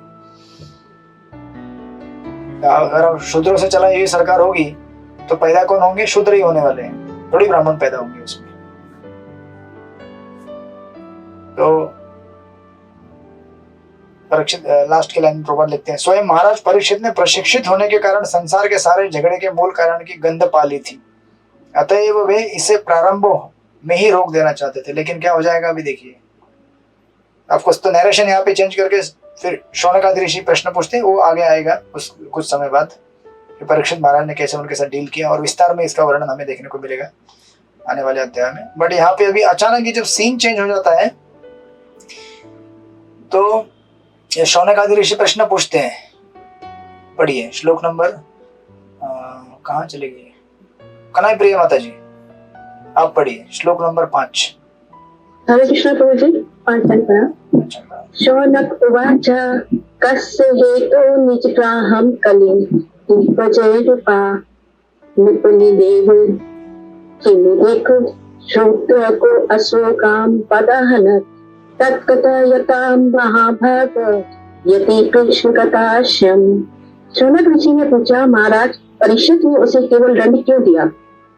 अगर शूद्रों से चला हुई सरकार होगी तो पैदा कौन होंगे? शूद्र ही होने वाले हैं, थोड़ी ब्राह्मण पैदा होंगे उसमें। तो परीक्षित लास्ट के लाइन में प्रभुपाद लिखते हैं स्वयं महाराज परीक्षित ने प्रशिक्षित होने के कारण संसार के सारे झगड़े के मूल कारण की गंध पाली थी, अतएव वे इसे प्रारंभ में ही रोक देना चाहते थे। लेकिन क्या हो जाएगा अभी देखिए। आपको तो नरेशन यहाँ पे चेंज करके फिर शौनकादि ऋषि प्रश्न पूछते हैं, वो आगे आएगा उस कुछ समय बाद परीक्षित महाराज ने कैसे उनके साथ डील किया, और विस्तार में इसका वर्णन हमें देखने को मिलेगा आने वाले अध्याय में। बट यहाँ पे अभी अचानक ही जब सीन चेंज हो जाता है तो ये शौनकादि ऋषि प्रश्न पूछते हैं। पढ़िए श्लोक नंबर कहाँ चले गए? कनाई प्रिय माता जी आप पढ़िए श्लोक नंबर 5। हरे कृष्ण प्रभु जी 5 पढ़ा। शौनक उवाच कस्य हेतो निजग्राहं कलिं विपजयरूपा निपुनिदेव किमु देखो श्रोत्र को अशोकाम पदहन तत्कथयतां महाभाग यति कृष्ण कथाश्यम। शौनक ऋषि ने पूछा महाराज परीक्षित ने उसे केवल दंड क्यों दिया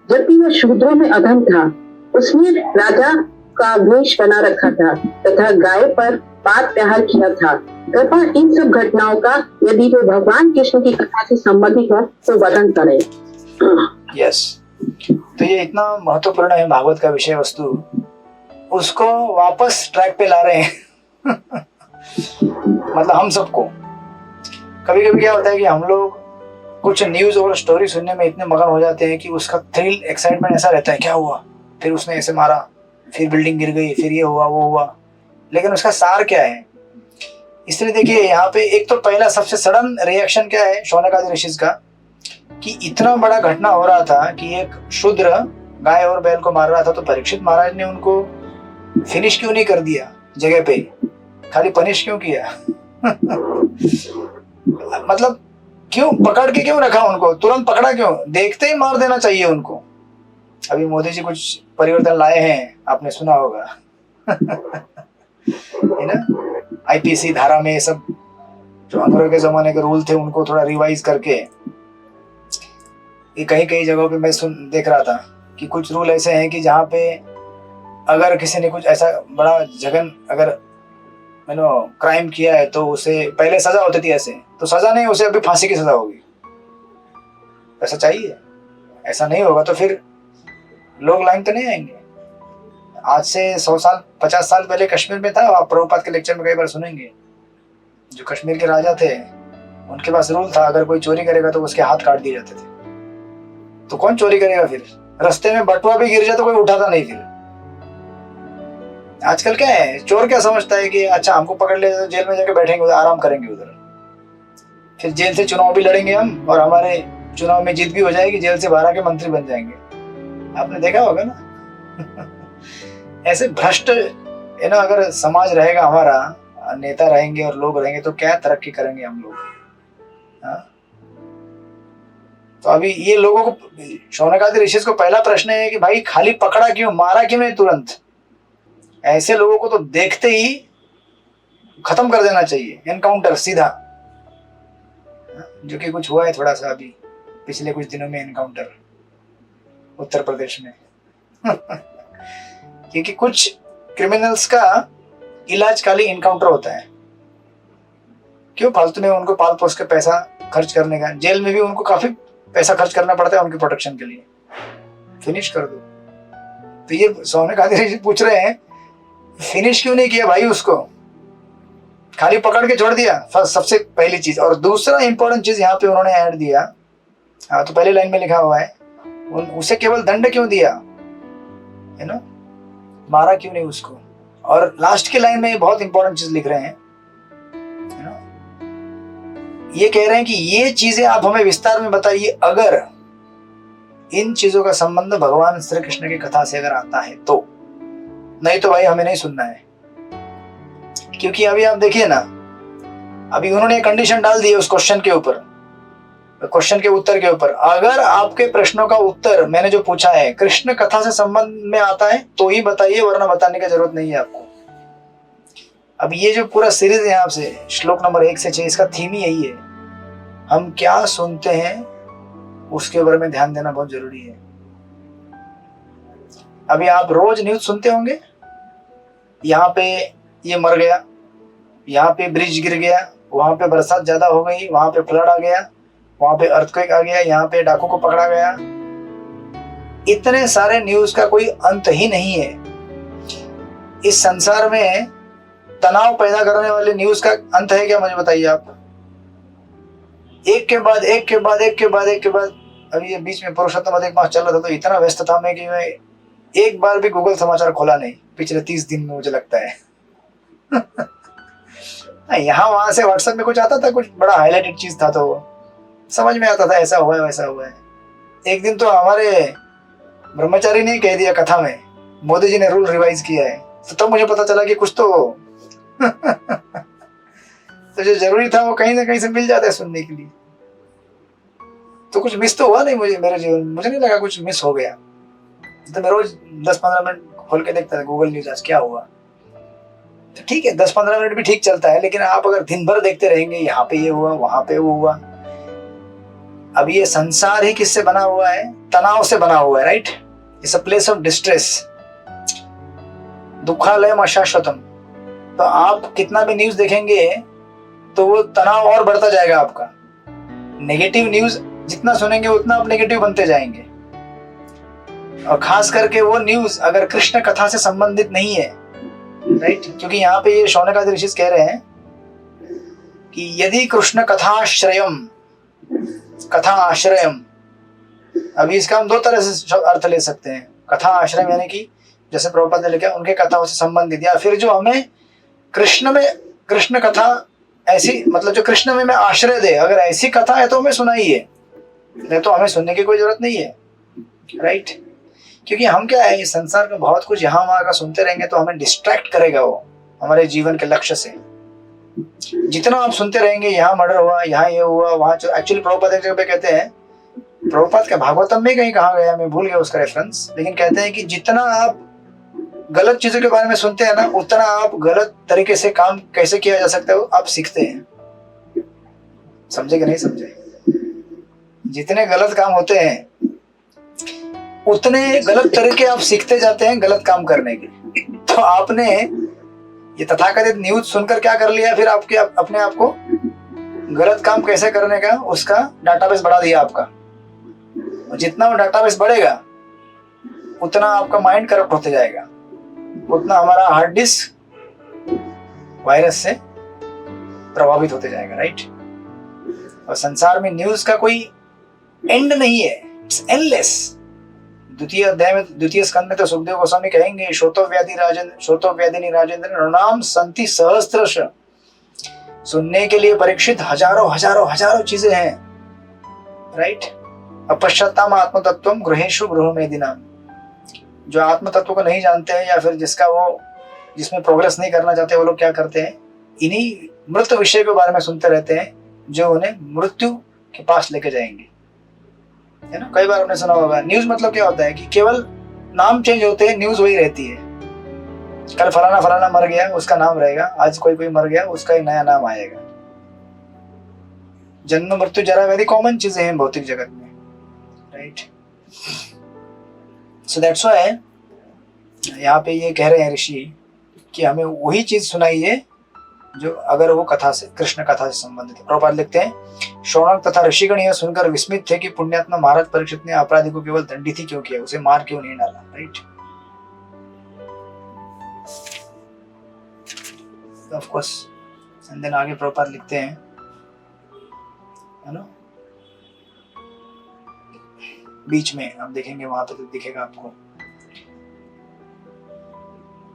जबकि वह शूद्रों में अधम था? उसने राजा का वेश बना रखा था तथा गाय पर बात प्रहार किया था। कृपा इन सब घटनाओं का यदि वे भगवान कृष्ण की कथा से संबंधित हो तो वर्णन करे। यस तो ये इतना महत्वपूर्ण है भागवत का विषय वस्तु, उसको वापस ट्रैक पे ला रहे हैं मतलब हम सबको। कभी कभी क्या होता है कि हम लोग कुछ न्यूज और स्टोरी सुनने में इतने मगन हो जाते हैं कि उसका थ्रिल एक्साइटमेंट ऐसा रहता है, क्या हुआ, फिर उसने ऐसे मारा, फिर बिल्डिंग गिर गई, फिर ये हुआ वो हुआ, लेकिन उसका सार क्या है? इसलिए देखिए यहाँ पे एक तो पहला सबसे सडन रिएक्शन क्या है शौनकादि ऋषि का कि इतना बड़ा घटना हो रहा था कि एक शूद्र गाय और बैल को मार रहा था, तो परीक्षित महाराज ने उनको फिनिश क्यों नहीं कर दिया जगह पे, खाली पनिश क्यों किया मतलब क्यों पकड़ के क्यों रखा उनको, तुरंत पकड़ा क्यों? देखते ही मार देना चाहिए उनको। अभी मोदी जी कुछ परिवर्तन लाए हैं, आपने सुना होगा है ना, आईपीसी धारा में ये सब जो अंग्रेजों के जमाने के रूल थे उनको थोड़ा रिवाइज करके, ये कहीं कहीं जगहों पे मैं देख रहा था कि कुछ रूल ऐसे हैं कि जहाँ पे अगर किसी ने कुछ ऐसा बड़ा जघन अगर क्राइम किया है तो उसे पहले सजा होती थी, ऐसे तो सजा नहीं, उसे अभी फांसी की सजा होगी। ऐसा चाहिए? ऐसा नहीं होगा तो फिर लोग लाइन तो नहीं आएंगे। आज से 100 साल 50 साल पहले कश्मीर में था, आप प्रभुपाद के लेक्चर में कई बार सुनेंगे, जो कश्मीर के राजा थे उनके पास रूल था अगर कोई चोरी करेगा तो उसके हाथ काट दिए जाते थे। तो कौन चोरी करेगा? फिर रास्ते में बटुआ भी गिर जाए तो कोई उठाता नहीं। फिर आजकल क्या है, चोर क्या समझता है कि अच्छा हमको पकड़ ले तो जेल में जाके बैठेंगे उधर, आराम करेंगे उधर, फिर जेल से चुनाव भी लड़ेंगे हम और हमारे चुनाव में जीत भी हो जाएगी, जेल से बाहर आके मंत्री बन जाएंगे। आपने देखा होगा ना ऐसे भ्रष्ट है ना, अगर समाज रहेगा हमारा, नेता रहेंगे और लोग रहेंगे तो क्या तरक्की करेंगे हम लोग। तो अभी ये लोगों को, शौनकादि ऋषि को पहला प्रश्न है कि भाई खाली पकड़ा क्यों, मारा क्यों नहीं तुरंत? ऐसे लोगों को तो देखते ही खत्म कर देना चाहिए, एनकाउंटर सीधा, जो कि कुछ हुआ है थोड़ा सा अभी पिछले कुछ दिनों में एनकाउंटर उत्तर प्रदेश में क्योंकि कुछ क्रिमिनल्स का इलाज खाली एनकाउंटर होता है। क्यों फालतू में उनको पाल पोस के पैसा खर्च करने का, जेल में भी उनको काफी पैसा खर्च करना पड़ता है उनकी प्रोटेक्शन के लिए, फिनिश कर दो। तो ये शौनकादि ऋषि पूछ रहे हैं फिनिश क्यों नहीं किया भाई उसको, खाली पकड़ के छोड़ दिया, फर्स्ट सबसे पहली चीज। और दूसरा इंपॉर्टेंट चीज यहाँ पे उन्होंने ऐड दिया, हाँ तो पहले लाइन में लिखा हुआ है उसे केवल दंड क्यों दिया, है ना, मारा क्यों नहीं उसको। और लास्ट के लाइन में बहुत इंपॉर्टेंट चीज लिख रहे हैं, है ना, ये कह रहे हैं कि ये चीजें आप हमें विस्तार में बताइए अगर इन चीजों का संबंध भगवान श्री कृष्ण की कथा से अगर आता है तो, नहीं तो भाई हमें नहीं सुनना है। क्योंकि अभी आप देखिए ना, अभी उन्होंने कंडीशन डाल दी है उस क्वेश्चन के ऊपर, क्वेश्चन के उत्तर के ऊपर, अगर आपके प्रश्नों का उत्तर मैंने जो पूछा है कृष्ण कथा से संबंध में आता है तो ही बताइए, वरना बताने की जरूरत नहीं है आपको। अब ये जो पूरा सीरीज है आपसे श्लोक नंबर 1 से 6, इसका थीम ही यही है, हम क्या सुनते हैं उसके बारे में ध्यान देना बहुत जरूरी है। अभी आप रोज न्यूज सुनते होंगे, यहाँ पे ये मर गया, यहाँ पे ब्रिज गिर गया, वहां पे बरसात ज्यादा हो गई, वहां पे फ्लड आ गया, वहां पे अर्थक्वेक आ गया, यहाँ पे डाकू को पकड़ा गया। इतने सारे न्यूज का कोई अंत ही नहीं है। इस संसार में तनाव पैदा करने वाले न्यूज का अंत है क्या, मुझे बताइए आप। एक के बाद एक के बाद एक के बाद एक के बाद। अभी ये बीच में पुरुषोत्तम अधिक मास चल रहा था तो इतना व्यस्त था मैं कि मैं एक बार भी गूगल समाचार खोला नहीं पिछले 30 दिन में, मुझे लगता है। यहाँ वहां से व्हाट्सएप में कुछ आता था, कुछ बड़ा हाईलाइटेड चीज था तो समझ में आता था ऐसा हुआ है वैसा हुआ है। एक दिन तो हमारे ब्रह्मचारी ने कह दिया कथा में, मोदी जी ने रूल रिवाइज किया है, तो तब मुझे पता चला कि कुछ तो तो जो जरूरी था वो कहीं ना कहीं से मिल जाता है सुनने के लिए। तो कुछ मिस तो हुआ नहीं मुझे, मेरे जीवन में मुझे नहीं लगा कुछ मिस हो गया। तो मैं रोज 10-15 मिनट खोल के देखता था गूगल न्यूज आज क्या हुआ। तो ठीक है 10-15 मिनट भी ठीक चलता है, लेकिन आप अगर दिन भर देखते रहेंगे यहाँ पे ये हुआ वहां पे वो हुआ। अब ये संसार ही किससे बना हुआ है, तनाव से बना हुआ है, right. It's a place of distress, दुखालयम अशाश्वतम। तो आप कितना भी न्यूज देखेंगे तो वो तनाव और बढ़ता जाएगा आपका। नेगेटिव न्यूज जितना सुनेंगे उतना आप नेगेटिव बनते जाएंगे। और खास करके वो न्यूज अगर कृष्ण कथा से संबंधित नहीं है, राइट। क्योंकि यहाँ पे ये शौनकादि ऋषि कह रहे हैं कि यदि कृष्ण कथाश्रयम, कथा आश्रयम, अभी इसका हम 2 तरह से अर्थ ले सकते हैं। कथा आश्रय यानी कि जैसे प्रभुपाद ने लिखा उनके कथाओं से संबंधित, या फिर जो हमें कृष्ण में, कृष्ण कथा ऐसी, मतलब जो कृष्ण में आश्रय दे, अगर ऐसी कथा है तो हमें सुनाइए, नहीं तो हमें सुनने की कोई जरूरत नहीं है, राइट। क्योंकि हम क्या है, इस संसार में बहुत कुछ यहाँ वहां का सुनते रहेंगे तो हमें डिस्ट्रैक्ट करेगा वो हमारे जीवन के लक्ष्य से। जितना आप सुनते रहेंगे यहाँ मर्डर हुआ, यहाँ ये हुआ, वहां जो एक्चुअली प्रभुपाद एक जगह पे कहते हैं, प्रभुपाद के भागवतम में कहीं कहा गया, मैं भूल गया उसका रेफरेंस, लेकिन कहते हैं कि जितना आप गलत चीजों के बारे में सुनते हैं ना, उतना आप गलत तरीके से काम कैसे किया जा सकता है आप सीखते हैं। समझे कि नहीं समझे। जितने गलत काम होते हैं उतने गलत तरीके आप सीखते जाते हैं गलत काम करने के। तो आपने ये तथाकथित न्यूज सुनकर क्या कर लिया, फिर आपके अपने आप को गलत काम कैसे करने का उसका डाटाबेस बढ़ा दिया आपका। और जितना वो डाटाबेस बढ़ेगा उतना आपका माइंड करप्ट होते जाएगा, उतना हमारा हार्ड डिस्क वायरस से प्रभावित होते जाएगा, राइट। और संसार में न्यूज का कोई एंड नहीं है, इट्स एंडलेस। द्वितीय अध्याय में, द्वितीय स्कंद में तो सुखदेव गोस्वामी कहेंगे श्रोतोव्याधिनी राजेंद्र नृणाम संति सहस्त्रश। सुनने के लिए परीक्षित हजारों हजारों हजारों चीजें हैं, राइट। अपश्चाताम आत्म तत्व गृहेशु गृह में दिनाम। जो आत्म तत्व को नहीं जानते हैं या फिर जिसमें प्रोग्रेस नहीं करना चाहते, वो लोग क्या करते हैं, इन्हीं मृत विषय के बारे में सुनते रहते हैं जो उन्हें मृत्यु के पास लेके जाएंगे, है ना। कई बार आपने सुना होगा न्यूज मतलब क्या होता है कि केवल नाम चेंज होते हैं, न्यूज वही रहती है। कल फलाना फलाना मर गया उसका नाम रहेगा, आज कोई मर गया उसका एक नया नाम आएगा। जन्म मृत्यु जरा व्याधि कॉमन चीजें हैं भौतिक जगत में, राइट। सो दैट्स व्हाई यहाँ पे ये कह रहे हैं ऋषि कि हमें वही चीज सुनाइए जो अगर वो कथा से, कृष्ण कथा से संबंधित है। प्रभुपाद लिखते हैं शौनक तथा ऋषिगण यह सुनकर विस्मित थे कि पुण्यात्मा महाराज परीक्षित ने अपराधी को केवल दंडित ही क्यों किया, उसे मार क्यों नहीं डाला, right. Of course and then आगे प्रभुपाद लिखते हैं, है ना, बीच में आप देखेंगे, वहां पे तो दिखेगा आपको।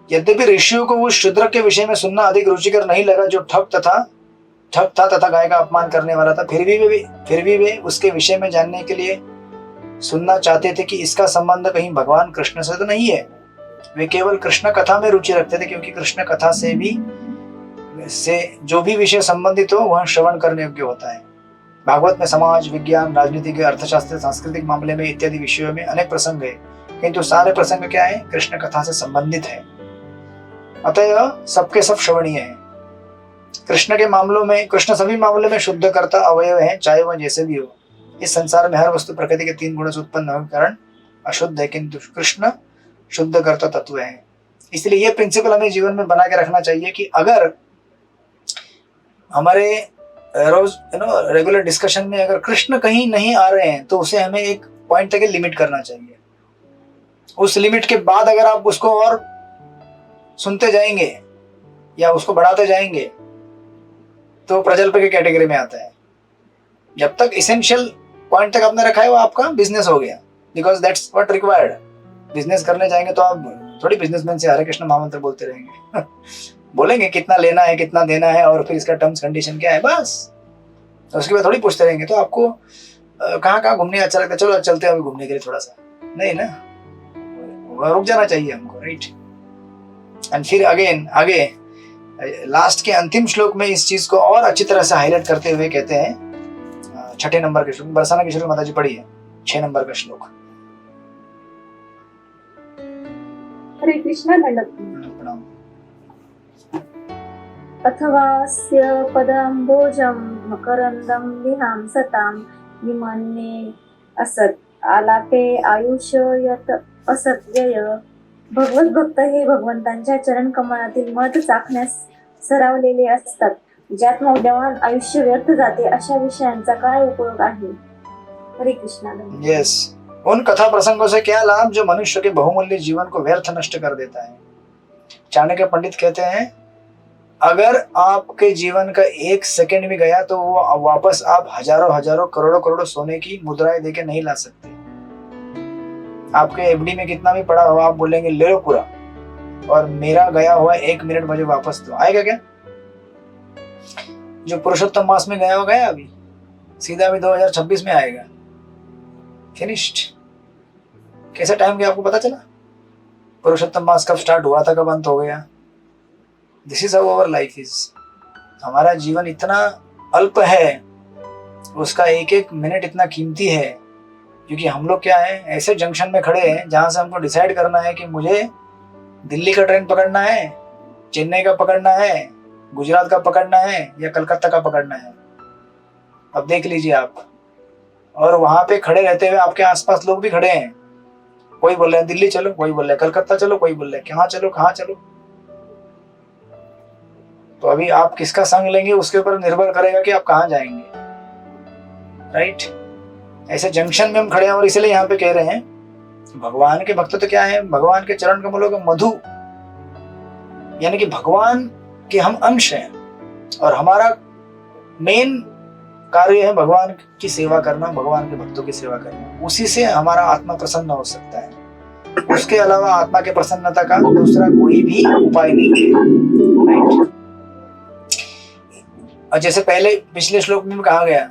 यद्यपि ऋषियों को उस शूद्र के विषय में सुनना अधिक रुचिकर नहीं लगा जो ठग था तथा गाय का अपमान करने वाला था, फिर भी वे उसके विषय में जानने के लिए सुनना चाहते थे कि इसका संबंध कहीं भगवान कृष्ण से तो नहीं है। वे केवल कृष्ण कथा में रुचि रखते थे, क्योंकि कृष्ण कथा से जो भी विषय संबंधित हो वह श्रवण करने योग्य होता है। भागवत में समाज, विज्ञान, राजनीति, अर्थशास्त्र, सांस्कृतिक मामले में इत्यादि विषयों में अनेक प्रसंग है, किंतु सारे प्रसंग क्या है? कृष्ण कथा से संबंधित है। अतः सबके सब श्रवणीय है। कृष्ण सभी मामलों में शुद्ध करता अवयव है, चाहे वह जैसे भी हो। इस संसार में हर वस्तु प्रकृति के 3 गुणों से उत्पन्न होने के कारण अशुद्ध है, किंतु कृष्ण शुद्ध करता तत्व है। इसलिए यह प्रिंसिपल हमें जीवन में बना के रखना चाहिए कि अगर हमारे रोज रेगुलर डिस्कशन में अगर कृष्ण कहीं नहीं आ रहे हैं तो उसे हमें एक पॉइंट तक लिमिट करना चाहिए। उस लिमिट के बाद अगर आप उसको और सुनते जाएंगे या उसको बढ़ाते जाएंगे तो प्रजल्प के कैटेगरी में आता है। जब तक इसेंशियल पॉइंट तक आपने रखा है वो आपका बिजनेस हो गया, because that's what required. Business करने जाएंगे तो आप थोड़ी बिजनेसमैन से हरे कृष्ण महामंत्र बोलते रहेंगे बोलेंगे कितना लेना है, कितना देना है और फिर इसका टर्म्स कंडीशन क्या है, बस। तो उसके बाद थोड़ी पूछते रहेंगे तो आपको कहाँ घूमने अच्छा लगता है, चलो चलते हैं अभी घूमने के लिए थोड़ा सा, नहीं ना, रुक जाना चाहिए हमको, राइट। एंड फिर अगेन आगे लास्ट के अंतिम श्लोक में इस चीज को और अच्छी तरह से हाईलाइट करते हुए कहते हैं, 6 नंबर के श्लोक, बरसाना की श्लोक माता जी पढ़ी है, 6 नंबर का श्लोक। हरे कृष्ण दंडक। प्रणाम। अथवास्य पदाम्बोजं मकरन्दं विहांसतां विमन्ये असत् आलापे आयुष्यत असत्यय। भगवत भक्त हे भगवंतांच्या चरण कमळातील मध चाखण्यास सरावलेले असतात, ज्यात मौल्यवान आयुष्य व्यर्थ जाते अशा विषयांचा काय उपयोग आहे? हरे कृष्णा। यस, उन कथा प्रसंगों से क्या लाभ जो मनुष्य के बहुमूल्य जीवन को व्यर्थ नष्ट कर देता है। चाणक्य पंडित कहते हैं अगर आपके जीवन का 1 सेकंड भी गया तो वो वापस आप हजारों करोड़ों सोने की मुद्राएं देके नहीं ला सकते। आपके एफडी में कितना भी पड़ा हुआ आप बोलेंगे ले लो पूरा, और मेरा गया हुआ 1 मिनट मुझे वापस दो, आएगा क्या? जो पुरुषोत्तम मास में गया हुआ गया, अभी सीधा भी 2026 में आएगा, फिनिश्ड। कैसा टाइम गया आपको पता चला? पुरुषोत्तम मास कब स्टार्ट हुआ था, कब अंत हो गया। This is how our life is. हमारा जीवन इतना अल्प है, उसका एक मिनट इतना कीमती है, क्योंकि हम लोग क्या है, ऐसे जंक्शन में खड़े हैं जहां से हमको डिसाइड करना है कि मुझे दिल्ली का ट्रेन पकड़ना है, चेन्नई का पकड़ना है, गुजरात का पकड़ना है या कलकत्ता का पकड़ना है। अब देख लीजिए आप, और वहां पे खड़े रहते हुए आपके आसपास लोग भी खड़े हैं, कोई बोल रहा है दिल्ली चलो, कोई बोल रहा है कलकत्ता चलो, कोई बोल रहा है कहाँ चलो। तो अभी आप किसका संग लेंगे उसके ऊपर निर्भर करेगा कि आप कहाँ जाएंगे, राइट। ऐसे जंक्शन में हम खड़े हैं, और इसलिए यहाँ पे कह रहे हैं भगवान के भक्त तो क्या है, भगवान के चरण कमलों का मधु, यानी कि भगवान के हम अंश हैं, और हमारा मेन कार्य है भगवान की सेवा करना, भगवान के भक्तों की सेवा करना। उसी से हमारा आत्मा प्रसन्न हो सकता है, उसके अलावा आत्मा के प्रसन्नता का दूसरा कोई भी उपाय नहीं है, राइट। और जैसे पहले पिछले श्लोक में कहा गया,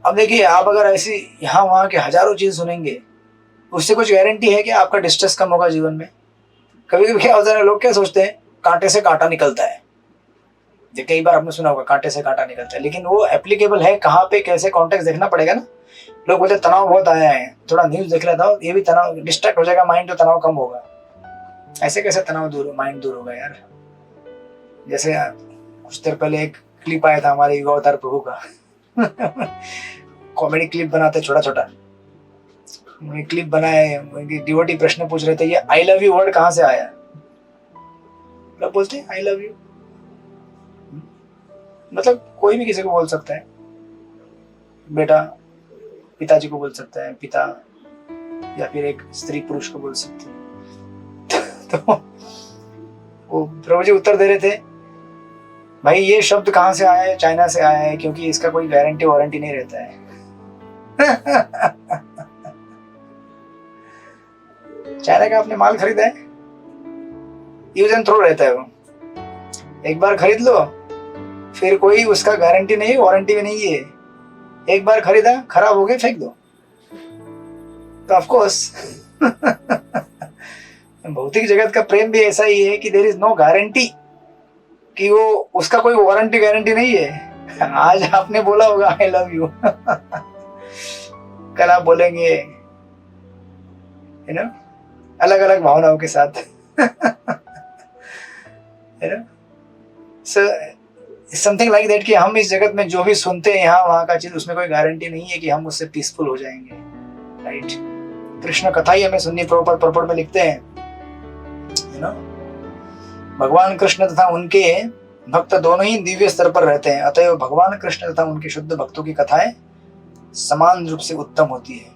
अब देखिए आप अगर ऐसी यहाँ वहां के हजारों चीज सुनेंगे, उससे कुछ गारंटी है कि आपका डिस्ट्रेस कम होगा जीवन में? कभी कभी क्या होता है, लोग क्या सोचते हैं कांटे से कांटा निकलता है, कई बार आपने सुना होगा कांटे से कांटा निकलता है, लेकिन वो एप्लीकेबल है कहाँ पे, कैसे कॉन्टेक्स्ट देखना पड़ेगा ना। लोग बोलते तनाव बहुत आया है, थोड़ा न्यूज देख लेता हूँ, ये भी तनाव, डिस्ट्रैक्ट हो जाएगा माइंड तो तनाव कम होगा। ऐसे कैसे तनाव दूर, माइंड दूर होगा यार। जैसे कुछ देर पहले एक क्लिप आया था हमारे युवा अवतार प्रभु का कॉमेडी क्लिप बनाते छोटा क्लिप बनाए, डिवोटी प्रश्न पूछ रहे थे ये आई लव यू वर्ड कहाँ से आया। लोग बोलते हैं आई लव यू, मतलब कोई भी किसी को बोल सकता है, बेटा पिताजी को बोल सकता है, पिता, या फिर एक स्त्री पुरुष को बोल सकती है। तो वो प्रभु जी उत्तर दे रहे थे भाई ये शब्द कहाँ से आया है, चाइना से आया है, क्योंकि इसका कोई गारंटी वारंटी नहीं रहता है। चाइना का आपने माल खरीदा है, यूज एंड थ्रो रहता है वो, एक बार खरीद लो फिर कोई उसका गारंटी नहीं, वारंटी भी नहीं है। एक बार खरीदा, खराब हो गया, फेंक दो। तो ऑफ कोर्स भौतिक जगत का प्रेम भी ऐसा ही है कि देयर इज नो गारंटी, कि वो उसका कोई वारंटी गारंटी नहीं है। आज आपने बोला होगा आई लव यू, कल आप बोलेंगे अलग अलग भावनाओं के साथ। समथिंग लाइक दैट, कि हम इस जगत में जो भी सुनते हैं यहाँ वहां का चीज, उसमें कोई गारंटी नहीं है कि हम उससे पीसफुल हो जाएंगे, राइट। कृष्ण कथा ही हमें सुननी, प्रॉपर में लिखते हैं, भगवान कृष्ण तथा उनके भक्त दोनों ही दिव्य स्तर पर रहते हैं, अतएव भगवान कृष्ण तथा उनके शुद्ध भक्तों की कथाएं समान रूप से उत्तम होती है।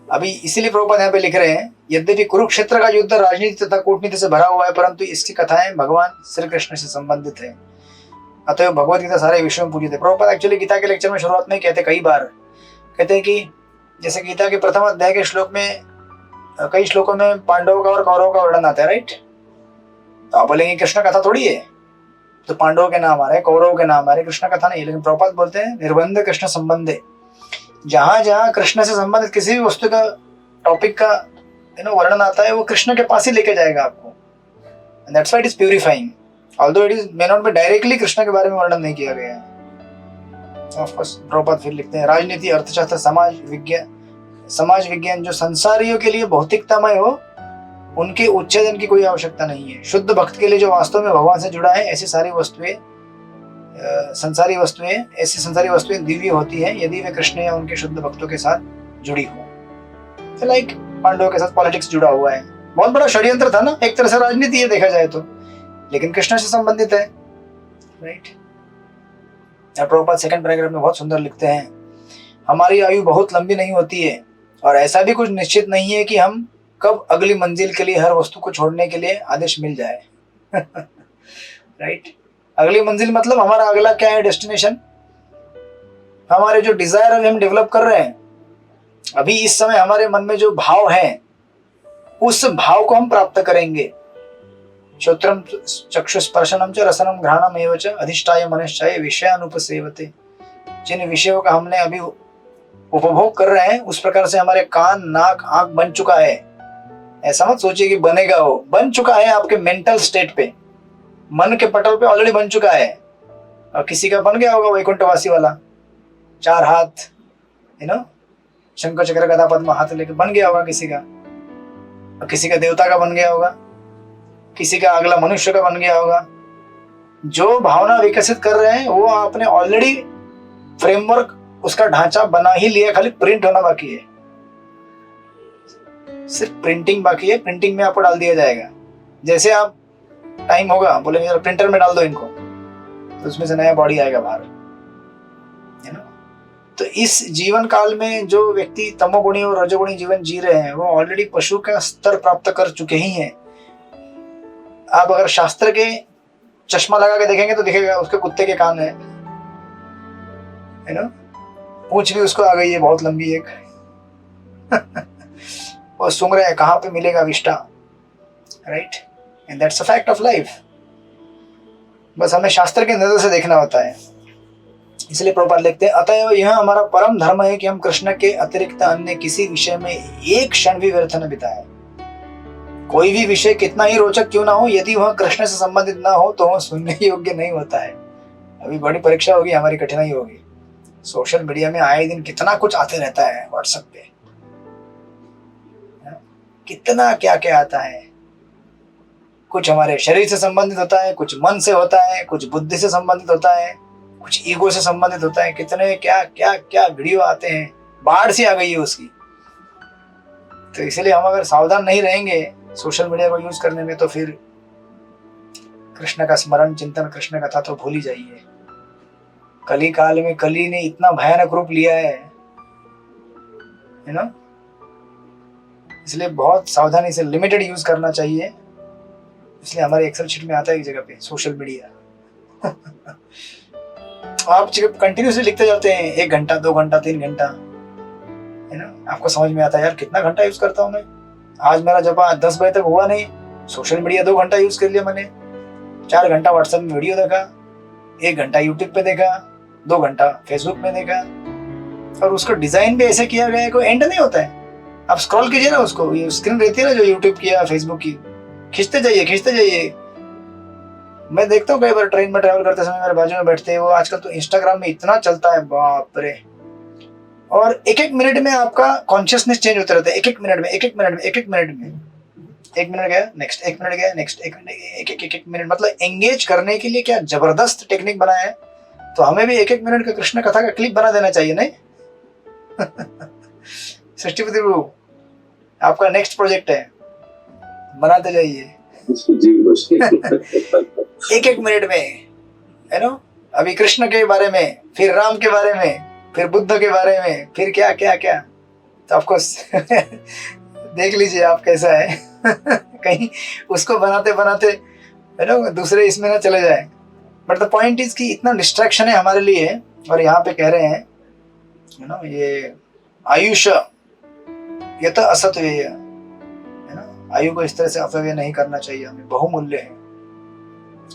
अभी इसीलिए प्रभुपाद यहाँ पे लिख रहे हैं, यद्यपि कुरुक्षेत्र का युद्ध राजनीति तथा कूटनीति से भरा हुआ है, परंतु इसकी कथाएं भगवान श्री कृष्ण से संबंधित है, अतएव भगवत गीता सारे विषयों में पूजित है। प्रभुपाद एक्चुअली गीता के लेक्चर में शुरुआत में कहते, कई बार कहते हैं कि जैसे गीता के प्रथम अध्याय के श्लोक में, कई श्लोकों में पांडवों का और कौरवों का वर्णन आता है, राइट। तो आप बोलेंगे कृष्ण कथा थोड़ी है, तो पांडवों के नाम आ रहे, कौरवों के नाम आ रहे, कृष्ण कथा नहीं। लेकिन प्रभुपाद बोलते हैं निर्बंध कृष्ण संबंधे, जहां जहां कृष्ण से संबंधित किसी भी वस्तु का, टॉपिक का वर्णन आता है, वो कृष्ण के पास ही लेके जाएगा आपको। And that's why it is purifying, although it is may not be directly Krishna के बारे में वर्णन नहीं किया गया है। ऑफ कोर्स प्रभुपाद फिर लिखते हैं, राजनीति, अर्थशास्त्र, समाज विज्ञान जो संसारियों के लिए भौतिकतामय हो, उनके उच्छेदन की कोई आवश्यकता नहीं है। शुद्ध भक्त के लिए जो वास्तव में भगवान से जुड़ा है, ऐसी सारी वस्तुएं, संसारी वस्तुएं दिव्य होती है यदि वे कृष्ण या उनके शुद्ध भक्तों के साथ जुड़ी हो। लाइक पांडवों के साथ पॉलिटिक्स जुड़ा हुआ है, बहुत बड़ा षड्यंत्र था ना, एक तरह से राजनीति है देखा जाए तो, लेकिन कृष्ण से संबंधित है, राइट। प्रभुपाद सेकंड पैराग्राफ में बहुत सुंदर लिखते हैं, हमारी आयु बहुत लंबी नहीं होती है और ऐसा भी कुछ निश्चित नहीं है कि हम कब अगली मंजिल के लिए हर वस्तु को छोड़ने के लिए आदेश मिल जाए। राइट। अगली मंजिल मतलब हमारा अगला क्या है डेस्टिनेशन, हमारे जो डिजायर अभी हम डेवलप कर रहे हैं, अभी इस समय हमारे मन में जो भाव है, उस भाव को हम प्राप्त करेंगे। श्रोत्रम चक्षुस्पर्शनम च रसनम घ्राणम एव च अधिष्ठाय मनश्चाय विषयानुपसेवते। जिन विषयों का हमने अभी उपभोग कर रहे हैं, उस प्रकार से हमारे कान, नाक, आंख बन चुका है। ऐसा मत सोचिए कि बनेगा, वो बन चुका है आपके मेंटल स्टेट पे, मन के पटल पे ऑलरेडी बन चुका है। और किसी का बन गया होगा वैकुंठवासी वाला, 4 हाथ, शंकर चक्र गदा पद्म हाथ लेके बन गया होगा किसी का, और किसी का देवता का बन गया होगा, किसी का अगला मनुष्य का बन गया होगा। जो भावना विकसित कर रहे हैं वो आपने ऑलरेडी फ्रेमवर्क, उसका ढांचा बना ही लिया, खाली प्रिंट होना बाकी है, सिर्फ प्रिंटिंग बाकी है। प्रिंटिंग में आपको डाल दिया जाएगा। जैसे आप टाइम होगा बोलेंगे प्रिंटर में डाल दो इनको, तो उसमें से नया बॉडी आएगा बाहर, है ना। तो इस जीवन काल में जो व्यक्ति तमोगुणी और रजोगुणी जीवन जी रहे हैं, वो ऑलरेडी पशु का स्तर प्राप्त कर चुके ही हैं। आप अगर शास्त्र के चश्मा लगा के देखेंगे तो दिखेगा उसके कुत्ते के कान है ना, पूंछ भी उसको आ गई है बहुत लंबी एक। और सुंग रहे हैं कहां पे मिलेगा विष्टा, right. And that's a fact of life. बस हमें शास्त्र के नजर से देखना होता है। इसलिए प्रभुपाद लिखते हैं, अतएव यह हमारा परम धर्म है कि हम कृष्ण के अतिरिक्त अन्य किसी विषय में एक क्षण भी व्यर्थ न बिताए। कोई भी विषय कितना ही रोचक क्यों ना हो, यदि वह कृष्ण से संबंधित ना हो तो वह सुनने योग्य नहीं होता है। अभी बड़ी परीक्षा होगी, हमारी कठिनाई होगी। सोशल मीडिया में आए दिन कितना कुछ आते रहता है, व्हाट्सएप पे कितना क्या क्या आता है। कुछ हमारे शरीर से संबंधित होता है, कुछ मन से होता है, कुछ बुद्धि से संबंधित होता है, कुछ ईगो से संबंधित होता है। कितने क्या क्या क्या वीडियो आते हैं, बाढ़ सी आ गई है उसकी। तो इसलिए हम अगर सावधान नहीं रहेंगे सोशल मीडिया को यूज करने में, तो फिर कृष्ण का स्मरण, चिंतन, कृष्ण कथा तो भूल ही जाइए। कली काल में कली ने इतना भयानक रूप लिया है ना, इसलिए बहुत सावधानी से लिमिटेड यूज करना चाहिए। इसलिए हमारे एक्सेल शीट में आता है एक जगह पे सोशल मीडिया। आप कंटिन्यूसली लिखते जाते हैं 1 घंटा 2 घंटा 3 घंटा, है ना, आपको समझ में आता है यार कितना घंटा यूज करता हूँ मैं। आज मेरा जब 10 बजे तक हुआ नहीं, सोशल मीडिया 2 घंटा यूज कर लिया मैंने, 4 घंटा व्हाट्सएप में वीडियो देखा, 1 घंटा यूट्यूब पे देखा, 2 घंटा फेसबुक में देखा। और उसका डिजाइन भी ऐसे किया गया है, कोई एंड नहीं होता है। आप स्क्रॉल कीजिए ना उसको, ये स्क्रीन रहती है ना जो यूट्यूब की या फेसबुक की, खींचते जाइए। मैं देखता हूँ कई बार ट्रेन में ट्रैवल करते समय मेरे बाजू में बैठते हैं वो, आजकल तो इंस्टाग्राम में इतना चलता है, बाप रे। और एक मिनट में आपका कॉन्शियसनेस चेंज होता रहता है, एक मिनट में 1 मिनट गया नेक्स्ट, 1 मिनट गया नेक्स्ट, 1 मिनट, एक मिनट, मतलब एंगेज करने के लिए क्या जबरदस्त टेक्निक बनाया है। तो हमें भी 1 मिनट का कृष्ण कथा का क्लिप बना देना चाहिए, नहीं? सृष्टिपति प्रभु, आपका नेक्स्ट प्रोजेक्ट है, बनाते जाइए। एक मिनट में, है ना, अभी कृष्ण के बारे में, फिर राम के बारे में, फिर बुद्ध के बारे में, फिर क्या क्या क्या, तो आपको देख लीजिए आप कैसा है। कहीं उसको बनाते बनाते, है ना, दूसरे इसमें ना चले जाए। बट द पॉइंट इज कि इतना डिस्ट्रैक्शन है हमारे लिए। और यहाँ पे कह रहे हैं, है ना, ये आयुष यत असत्व्यय, है ना, आयु को इस तरह से अपव्यय नहीं करना चाहिए हमें, बहुमूल्य है।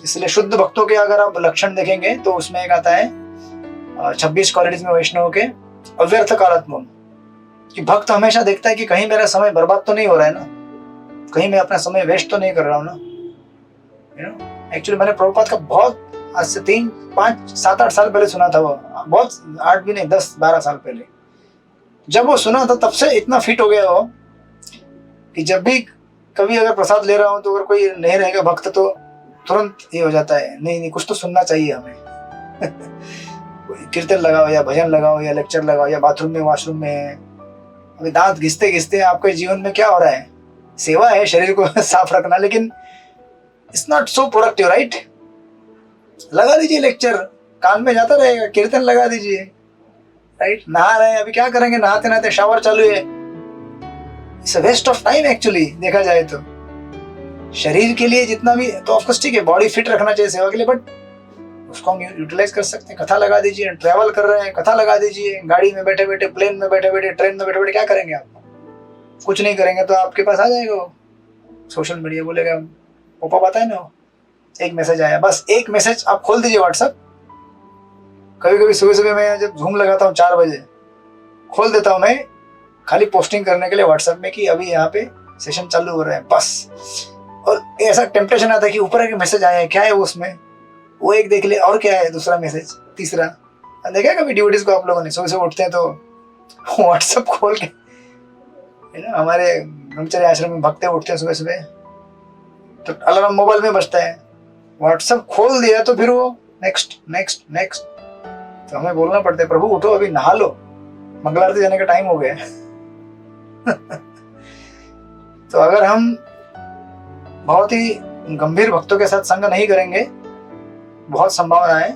इसलिए शुद्ध भक्तों के अगर आप लक्षण देखेंगे तो उसमें एक आता है 26 क्वालिटीज में वैष्णव के, अव्यर्थ कालात्म, कि भक्त हमेशा देखता है कि कहीं मेरा समय बर्बाद तो नहीं हो रहा है ना, कहीं मैं अपना समय वेस्ट तो नहीं कर रहा हूँ ना। एक्चुअली मैंने प्रभुपाद का बहुत आज से 3, 5, 7, 8 साल पहले सुना था, वो बहुत 8 भी नहीं 10, 12 साल पहले जब वो सुना था, तब से इतना फिट हो गया वो कि जब भी कभी अगर प्रसाद ले रहा हूँ तो अगर कोई नहीं रहेगा भक्त तो तुरंत ये हो जाता है, नहीं कुछ तो सुनना चाहिए हमें। कीर्तन लगाओ या भजन लगाओ या लेक्चर लगाओ या बाथरूम में वॉशरूम में, अभी दांत घिसते घिसते आपके जीवन में क्या हो रहा है? सेवा है, शरीर को साफ रखना, लेकिन it's not so productive, right? लगा दीजिए लेक्चर, कान में जाता रहेगा, कीर्तन लगा दीजिए, राइट? नहा रहे हैं, अभी क्या करेंगे, नहाते नहाते शावर चालू है, it's a waste of time actually देखा जाए तो। शरीर के लिए जितना भी तो ऑफकोर्स ठीक है, बॉडी फिट रखना चाहिए सेवा के लिए, बट उसको हम यूटिलाइज कर सकते हैं। कथा लगा दीजिए, ट्रैवल कर रहे हैं कथा लगा दीजिए, गाड़ी में बैठे बैठे, प्लेन में बैठे बैठे, ट्रेन में बैठे बैठे क्या करेंगे आप? कुछ नहीं करेंगे तो आपके पास आ जाएगा वो सोशल मीडिया, बोलेगा पॉपअप आता है ना, एक मैसेज आया, बस एक मैसेज आप खोल दीजिए व्हाट्सएप। कभी कभी सुबह सुबह मैं जब झूम लगाता हूँ 4 बजे खोल देता हूँ मैं, खाली पोस्टिंग करने के लिए व्हाट्सएप में कि अभी यहाँ पे सेशन चालू हो रहे हैं, बस। और ऐसा टेम्पटेशन आता है कि ऊपर एक मैसेज आया है, क्या है वो उसमें, वो एक देख ले, और क्या है दूसरा मैसेज, तीसरा। देखा कभी डिवोटीज को आप लोगों ने, सुबह सुबह उठते हैं तो व्हाट्सएप खोल के, है ना, हमारे ब्रह्मचर्य आश्रम में भक्त उठते हैं सुबह सुबह तो अलार्म मोबाइल में बजता है, व्हाट्सएप खोल दिया तो फिर वो नेक्स्ट नेक्स्ट नेक्स्ट। तो हमें बोलना पड़ता है, प्रभु उठो, अभी नहा लो, मंगल आरती जाने का टाइम हो गया। तो अगर हम बहुत ही गंभीर भक्तों के साथ संग नहीं करेंगे, बहुत संभावना है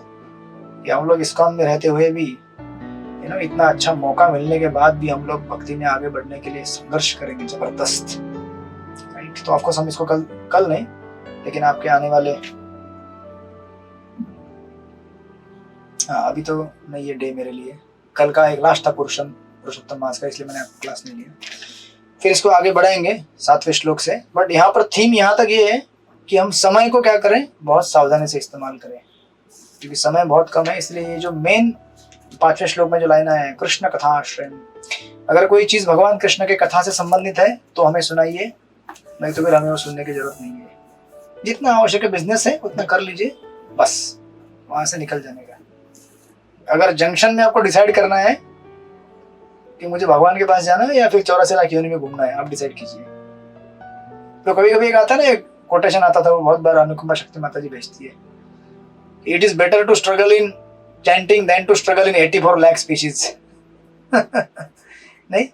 कि हम लोग इस्कॉन में रहते हुए भी, यू नो, इतना अच्छा मौका मिलने के बाद भी हम लोग भक्ति में आगे बढ़ने के लिए संघर्ष करेंगे जबरदस्त, राइट? तो आपको हम इसको कल नहीं, लेकिन आपके आने वाले, हाँ अभी तो नहीं, ये डे मेरे लिए कल का एक लास्ट था पुरुषोत्तम मास का, इसलिए मैंने आपको क्लास नहीं लिया। फिर इसको आगे बढ़ाएंगे 7वें श्लोक से, बट यहाँ पर थीम यहाँ तक ये है कि हम समय को क्या करें, बहुत सावधानी से इस्तेमाल करें, क्योंकि समय बहुत कम है। इसलिए ये जो मेन 5वें श्लोक में जो लाइन है, कृष्ण कथा आश्रय, अगर कोई चीज भगवान कृष्ण के कथा से संबंधित है तो हमें सुनाइए, नहीं तो फिर हमें वो सुनने की जरूरत नहीं है। जितना आवश्यक है बिजनेस है उतना कर लीजिए, बस वहां से निकल जाने का। अगर जंक्शन में आपको डिसाइड करना है कि मुझे भगवान के पास जाना है या फिर 84 लाख योनि में घूमना है, आप डिसाइड कीजिए। तो कभी कभी एक आता है ना, एक कोटेशन आता था, वो बहुत बार अनुकुंभा शक्ति माता जी भेजती है, it is better to struggle in chanting than to struggle in 84 lakh species. नहीं,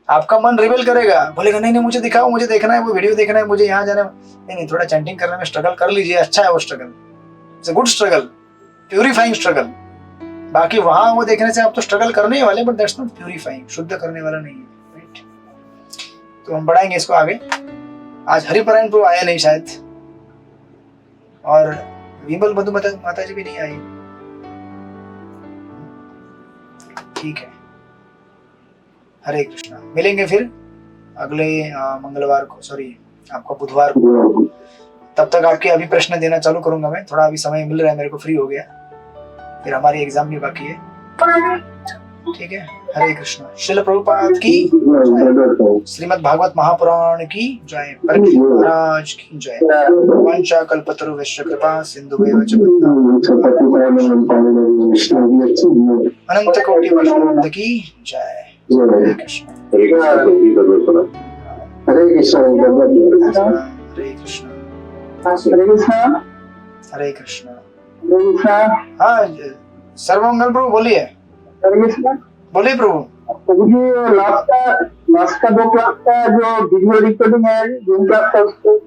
आपका मन रिबेल करेगा, बोलेगा नहीं नहीं मुझे दिखाओ, मुझे देखना है, वो वीडियो देखना है, मुझे यहाँ जाना है। नहीं, थोड़ा चैंटिंग करने में स्ट्रगल कर लीजिए, अच्छा है वो struggle, it's a good struggle, purifying struggle. बाकी वहां वो देखने से आप तो स्ट्रगल करने ही वाले, बट दैट्स नॉट प्यूरिफाइंग, शुद्ध करने वाला नहीं है, राइट? तो हम बढ़ाएंगे इसको आगे। आज हरिपरायण प्रभु आया नहीं शायद, और विमल मधु माता जी भी नहीं आई, ठीक है, हरे कृष्णा। मिलेंगे फिर अगले मंगलवार को, सॉरी आपको बुधवार को। तब तक आपके अभी प्रश्न देना चालू करूंगा मैं, थोड़ा अभी समय मिल रहा है मेरे को, फ्री हो गया, फिर हमारी एग्जाम भी बाकी है। ठीक है, हरे कृष्णा। शिल प्रभुपाद की जय, श्रीमद् भागवत महापुराण की जय, परीक्षित महाराज की जय। वांछा कल्पतरुभ्यश्च कृपा सिन्धुभ्येव च अनंत कोटि वैष्णव की जय। हरे कृष्णा। हरे कृष्ण। हरे कृष्णा। हरे कृष्णा। हाँ सर्वमंगल प्रभु बोलिए। बोलिए प्रभु। लास्ट का 2 क्लास का जो वीडियो रिकॉर्डिंग है, जूम क्लास का, उसको